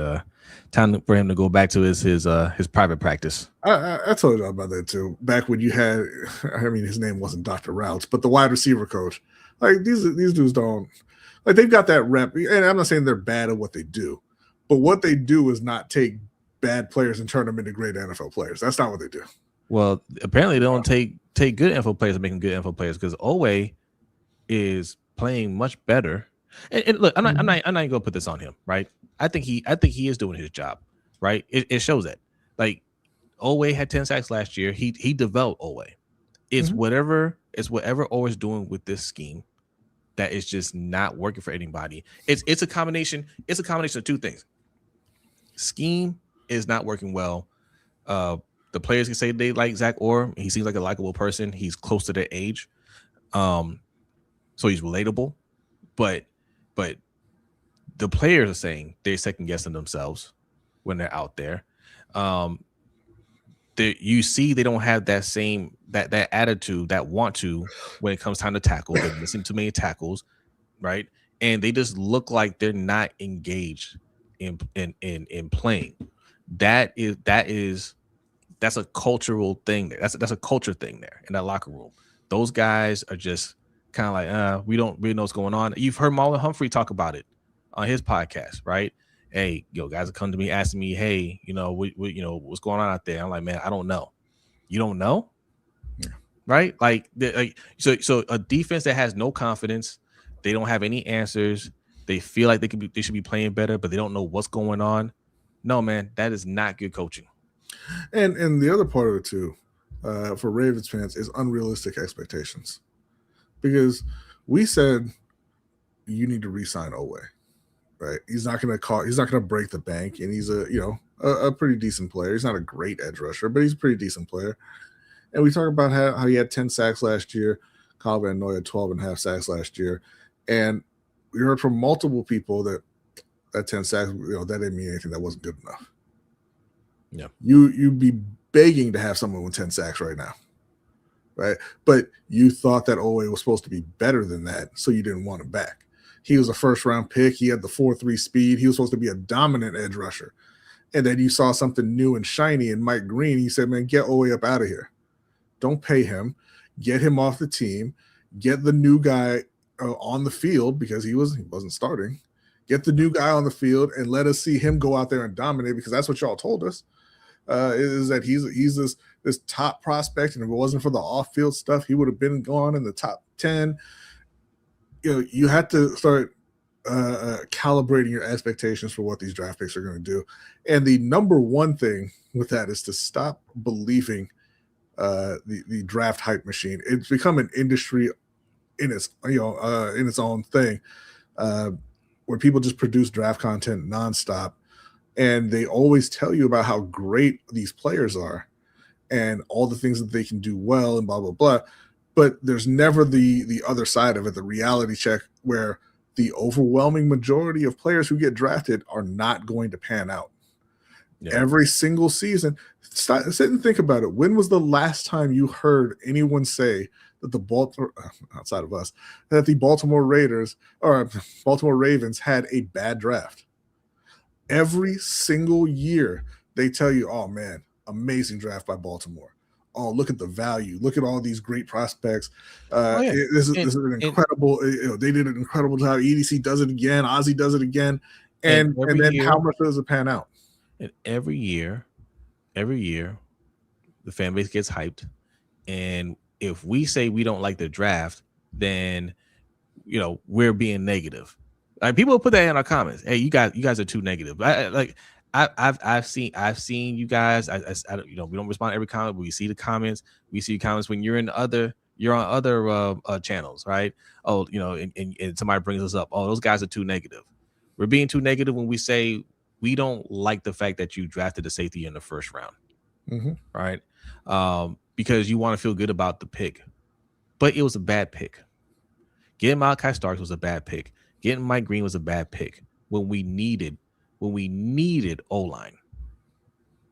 time for him to go back to his private practice. I told you about that too. Back when you had, his name wasn't Dr. Routes, but the wide receiver coach. Like these dudes don't, like, they've got that rep. And I'm not saying they're bad at what they do, but what they do is not take bad players and turn them into great NFL players. That's not what they do. Well, apparently they don't take good NFL players and make them good NFL players, because Owe is playing much better. And look, I'm not gonna put this on him, right? I think he is doing his job, right? It shows that. Like, Owe had 10 sacks last year. He developed Owe. It's whatever Owe is doing with this scheme that is just not working for anybody. It's a combination. It's a combination of two things. Scheme is not working well. The players can say they like Zach Orr. He seems like a likable person. He's close to their age, so he's relatable. But the players are saying they're second guessing themselves when they're out there. You see, they don't have that same that attitude, that want to, when it comes time to tackle. They're missing too many tackles, right? And they just look like they're not engaged in playing. That's a cultural thing there. That's a culture thing there in that locker room. Those guys are just kind of like, we don't really know what's going on. You've heard Marlon Humphrey talk about it on his podcast, right? Hey, guys will come to me asking me, hey, what's going on out there? I'm like, man, I don't know. You don't know? Yeah. Right? So a defense that has no confidence, they don't have any answers. They feel like they should be playing better, but they don't know what's going on. No, man, that is not good coaching. And the other part of it too, for Ravens fans, is unrealistic expectations. Because we said you need to re-sign Owe, right? He's not going to break the bank, and he's a pretty decent player. He's not a great edge rusher, but he's a pretty decent player. And we talk about how he had 10 sacks last year. Kyle Van Noy had 12.5 sacks last year. And we heard from multiple people that 10 sacks, that didn't mean anything. That wasn't good enough. Yeah. You'd be begging to have someone with 10 sacks right now. Right. But you thought that Owe was supposed to be better than that, so you didn't want him back. He was a first-round pick. He had the 4.3 speed. He was supposed to be a dominant edge rusher. And then you saw something new and shiny in Mike Green. He said, man, get Owe up out of here. Don't pay him. Get him off the team. Get the new guy on the field, because he wasn't starting. Get the new guy on the field and let us see him go out there and dominate, because that's what y'all told us. Is that he's this top prospect, and if it wasn't for the off-field stuff, he would have been gone in the top 10. You have to start calibrating your expectations for what these draft picks are going to do. And the number one thing with that is to stop believing the draft hype machine. It's become an industry in its own thing, where people just produce draft content nonstop. And they always tell you about how great these players are and all the things that they can do well and blah, blah, blah. But there's never the other side of it, the reality check, where the overwhelming majority of players who get drafted are not going to pan out. Yeah. Every single season. Sit and think about it. When was the last time you heard anyone say that outside of us, that the Baltimore Ravens had a bad draft? Every single year they tell you, oh man, amazing draft by Baltimore. Oh, look at the value. Look at all these great prospects. This is an incredible, they did an incredible job. EDC does it again. Ozzy does it again. And then how much does it pan out? And every year, the fan base gets hyped. And if we say we don't like the draft, then, we're being negative. Like, people put that in our comments. Hey, you guys are too negative. I've seen you guys. I we don't respond to every comment, but we see the comments. We see comments when you're on other channels, right? Oh, and somebody brings us up. Oh, those guys are too negative. We're being too negative when we say we don't like the fact that you drafted a safety in the first round, right? Because you want to feel good about the pick, but it was a bad pick. Getting Malachi Starks was a bad pick. Getting Mike Green was a bad pick when we needed O-line,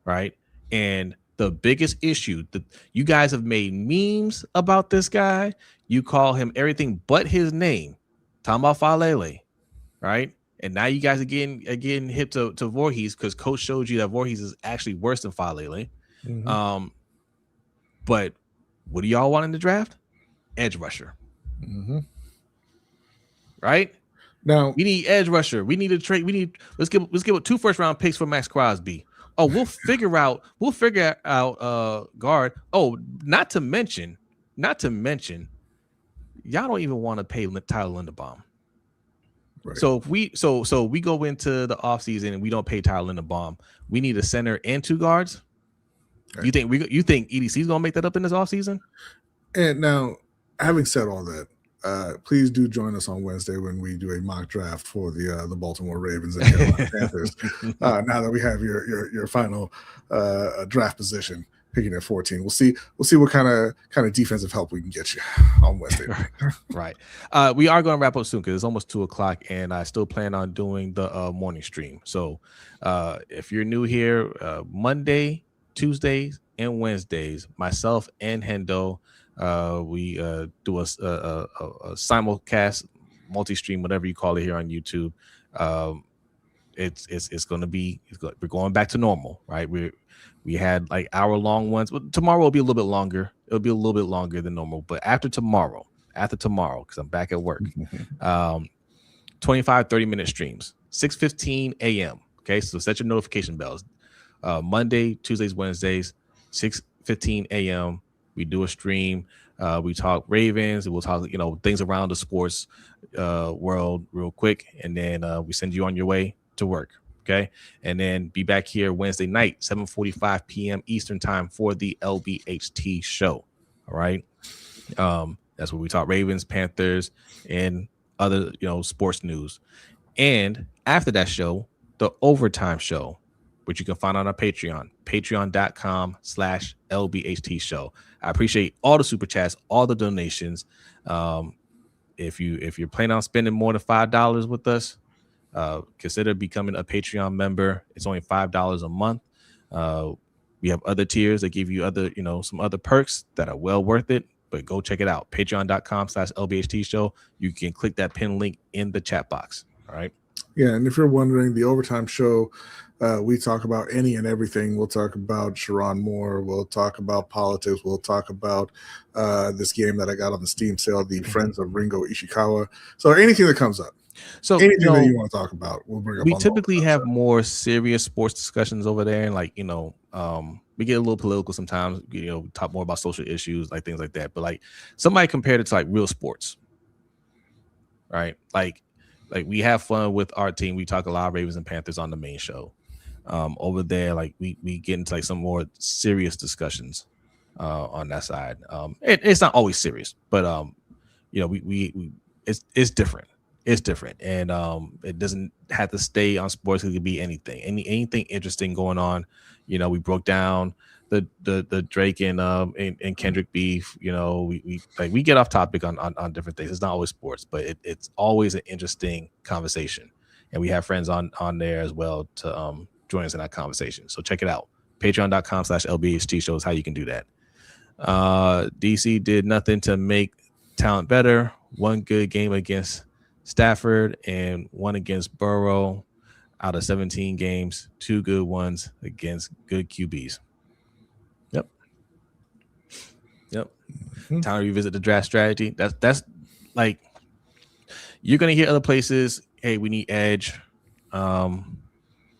right? And the biggest issue that you guys have made memes about this guy, you call him everything but his name. Talking about Falele, right? And now you guys are getting hip to Voorhees because coach showed you that Voorhees is actually worse than Falele. But what do y'all want in the draft? Edge rusher. Right? Now we need edge rusher. We need to trade. Let's give 2 first-round picks for Max Crosby. Oh, we'll figure out guard. Oh, not to mention, y'all don't even want to pay Tyler Linderbaum. Right. So if we go into the offseason and we don't pay Tyler Linderbaum, we need a center and 2 guards. Okay. You think EDC is gonna make that up in this offseason? And now, having said all that, please do join us on Wednesday when we do a mock draft for the Baltimore Ravens and the Panthers. Now that we have your final draft position, picking at 14, we'll see what kind of defensive help we can get you on Wednesday. Right. We are going to wrap up soon because it's almost 2:00, and I still plan on doing the morning stream. So if you're new here, Monday, Tuesdays, and Wednesdays, myself and Hendo. We do a simulcast, multi-stream, whatever you call it, here on YouTube. We're going back to normal, right? We had like hour-long ones, but tomorrow will be a little bit longer. It'll be a little bit longer than normal, but after tomorrow, because I'm back at work, 25-30-minute streams, 6:15 a.m. Okay, so set your notification bells. Monday, Tuesdays, Wednesdays, 6:15 a.m. We do a stream. We talk Ravens. We'll talk, things around the sports world real quick, and then we send you on your way to work. Okay, and then be back here Wednesday night, 7:45 p.m. Eastern time for the LBHT show. All right, that's where we talk Ravens, Panthers, and other sports news. And after that show, the overtime show, which you can find on our Patreon, patreon.com/LBHT show. I appreciate all the super chats, all the donations. If you're planning on spending more than $5 with us, consider becoming a Patreon member. It's only $5 a month. We have other tiers that give you other, some other perks that are well worth it. But go check it out. Patreon.com/LBHT show. You can click that pin link in the chat box. All right. Yeah, and if you're wondering, the overtime show, we talk about any and everything. We'll talk about Sharon Moore. We'll talk about politics. We'll talk about this game that I got on the Steam sale, the Friends of Ringo Ishikawa. So anything that comes up. So anything that you want to talk about, we'll bring up. We typically have more serious sports discussions over there, and we get a little political sometimes. We talk more about social issues, like things like that. But somebody compared it to real sports, right? Like we have fun with our team. We talk a lot of Ravens and Panthers on the main show. Over there, we get into some more serious discussions on that side. It's not always serious, but it's different. It's different, and it doesn't have to stay on sports. It could be anything interesting going on. We broke down the Drake and Kendrick beef. We get off topic on different things. It's not always sports, but it's always an interesting conversation, and we have friends on there as well to join us in that conversation. So check it out. Patreon.com/LBHT shows how you can do that. DC did nothing to make talent better. One good game against Stafford and one against Burrow out of 17 games. 2 good ones against good QBs. Yep. Time to revisit the draft strategy. That's you're gonna hear other places. Hey, we need edge.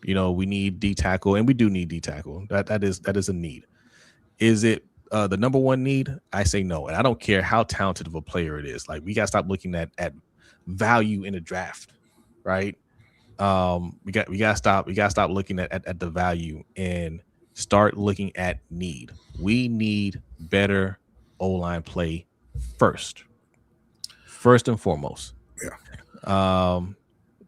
We need D tackle, and we do need D tackle. That is a need. Is it the number one need? I say no, and I don't care how talented of a player it is. We gotta stop looking at value in the draft, right? We gotta stop looking at the value and start looking at need. We need better O-line play first and foremost. Yeah.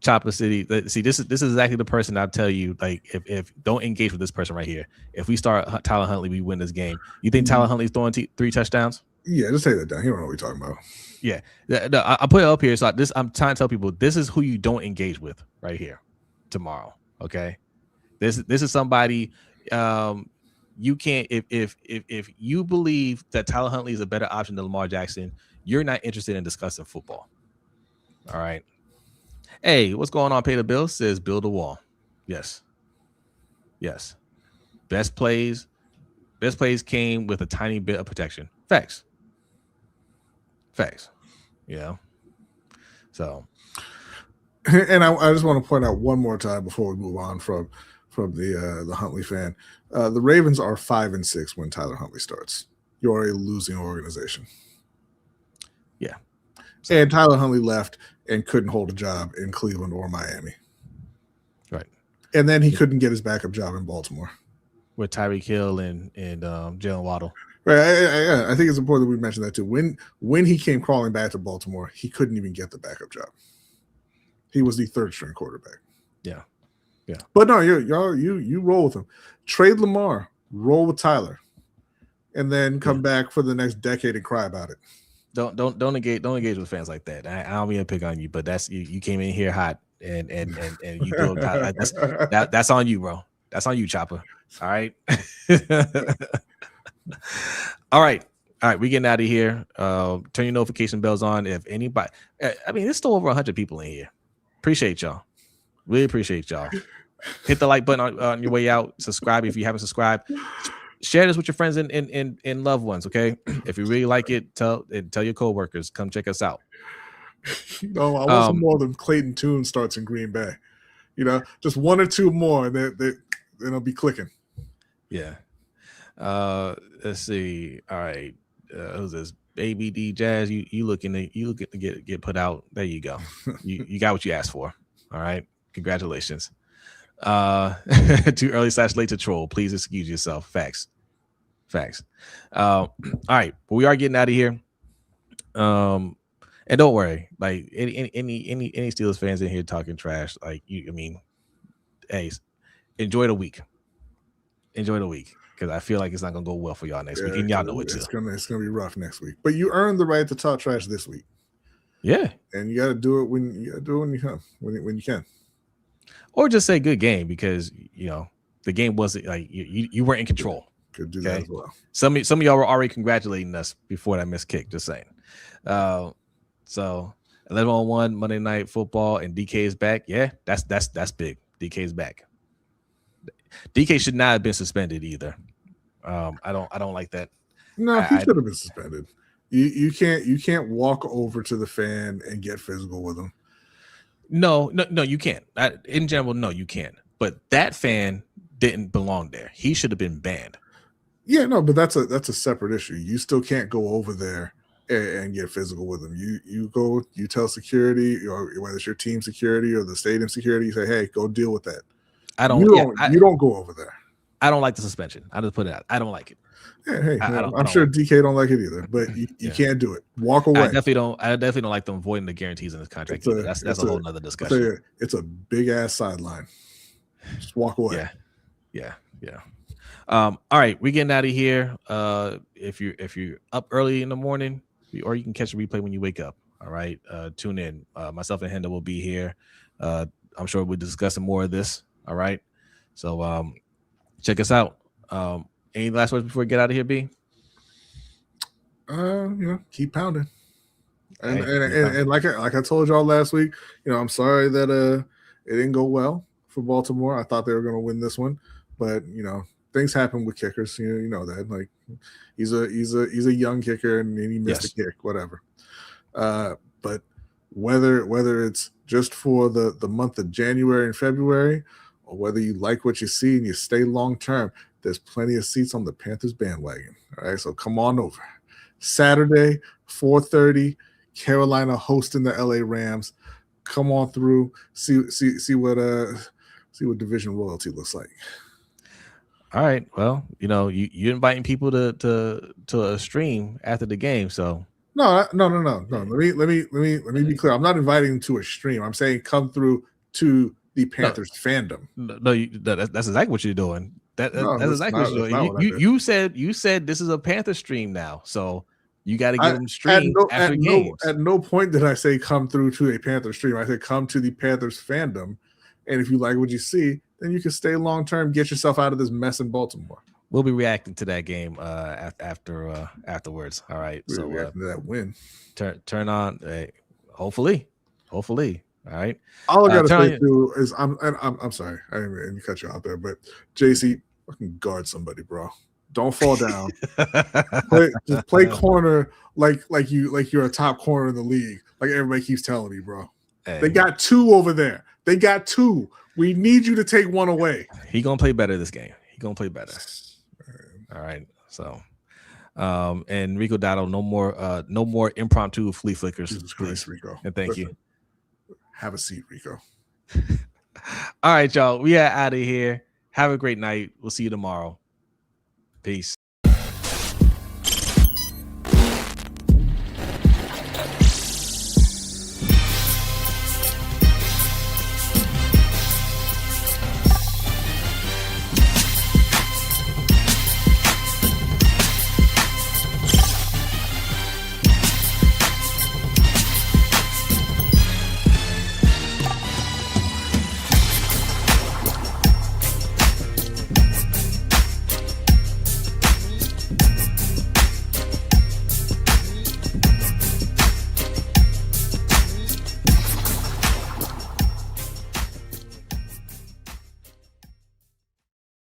Chopper City. See, this is exactly the person I'll tell you. Like, if don't engage with this person right here. If we start Tyler Huntley, we win this game. You think Tyler Huntley's throwing 3 touchdowns? Yeah, just take that down. He don't know what we're talking about. Yeah, no, I put it up here. So I'm trying to tell people this is who you don't engage with right here tomorrow. Okay, this is somebody. You can't if you believe that Tyler Huntley is a better option than Lamar Jackson, you're not interested in discussing football. All right. Hey, what's going on? Pay the bill says build a wall. Yes. Best plays came with a tiny bit of protection. Facts. Yeah. So, and I just want to point out one more time before we move on from the Huntley fan. The Ravens are 5-6 when Tyler Huntley starts. You're a losing organization. Yeah. So, and Tyler Huntley left and couldn't hold a job in Cleveland or Miami. Right. And then he couldn't get his backup job in Baltimore. With Tyreek Hill and Jalen Waddle. Right. I think it's important that we mention that too. When he came crawling back to Baltimore, he couldn't even get the backup job. He was the third string quarterback. Yeah. But no, you roll with him. Trade Lamar, roll with Tyler, and then come back for the next decade and cry about it. Don't engage with fans like that. I don't mean to pick on you, but that's you came in here hot and you do it. That's on you, bro. That's on you, Chopper. All right. All right. We getting out of here. Turn your notification bells on. If anybody, I mean, there's still over 100 people in here. Appreciate y'all. Really appreciate y'all. Hit the like button on your way out. Subscribe if you haven't subscribed. Share this with your friends and loved ones. Okay. If you really like it, tell your coworkers. Come check us out. No, I want some more than Clayton Tune starts in Green Bay. Just one or two more, and it'll be clicking. Yeah. Let's see. All right. Who's this? Baby D Jazz. You looking to get put out. There you go. You got what you asked for. All right. Congratulations. Too early / late to troll. Please excuse yourself. Facts. All right. But we are getting out of here. And don't worry. Like any Steelers fans in here talking trash. Like hey, enjoy the week. Because I feel like it's not gonna go well for y'all next week, and y'all know it too. It's gonna be rough next week. But you earned the right to talk trash this week. Yeah, and you got to do it when you can, or just say good game because the game wasn't like you weren't in control. Could do that as well. Some of y'all were already congratulating us before that missed kick. Just saying. So 11-on-1 Monday Night Football and DK is back. Yeah, that's big. DK is back. DK should not have been suspended either. I don't like that. No, he should have been suspended. You can't walk over to the fan and get physical with him. No, you can't. In general, no, you can't. But that fan didn't belong there. He should have been banned. Yeah, no, but that's a separate issue. You still can't go over there and get physical with him. You tell security, or whether it's your team security or the stadium security, you say, hey, go deal with that. You don't go over there. I don't like the suspension. I just put it out. I don't like it. Yeah, hey, I'm sure DK don't like it either, but you can't do it. Walk away. I definitely don't like them voiding the guarantees in this contract. That's a whole nother discussion. It's a big ass sideline. Just walk away. Yeah. All right, we're getting out of here. If you're up early in the morning, or you can catch a replay when you wake up. All right, tune in. Myself and Henda will be here. I'm sure we'll be discussing more of this. All right, so check us out. Any last words before we get out of here, B? Keep pounding. And like I told y'all last week, I'm sorry that it didn't go well for Baltimore. I thought they were going to win this one, but things happen with kickers. You know that. Like he's a young kicker and he missed a kick, whatever. But whether it's just for the month of January and February, or whether you like what you see and you stay long term, there's plenty of seats on the Panthers bandwagon. All right, so come on over. Saturday, 4:30, Carolina hosting the LA Rams. Come on through, see what division royalty looks like. All right. Well, you're inviting people to a stream after the game, so no. Let me be clear. I'm not inviting them to a stream. I'm saying come through to the Panthers fandom. No, that's exactly what you're doing. That's exactly what you're doing. You said this is a Panther stream now, so you got to give them stream after games. At no point did I say come through to a Panther stream. I said come to the Panthers fandom, and if you like what you see, then you can stay long term, get yourself out of this mess in Baltimore. We'll be reacting to that game afterwards. All right, so reacting to that win. Turn on. Hopefully. All right. All I gotta say too is I'm sorry, I didn't mean to cut you out there, but JC, fucking guard somebody, bro. Don't fall down. Just play corner like you're a top corner in the league, like everybody keeps telling me, bro. Hey. They got 2 over there. They got 2. We need you to take 1 away. He gonna play better this game. He gonna play better. All right. So, and Rico Dotto, no more impromptu flea flickers. Jesus Christ, Rico. And thank you. Have a seat, Rico. All right, y'all. We are out of here. Have a great night. We'll see you tomorrow. Peace.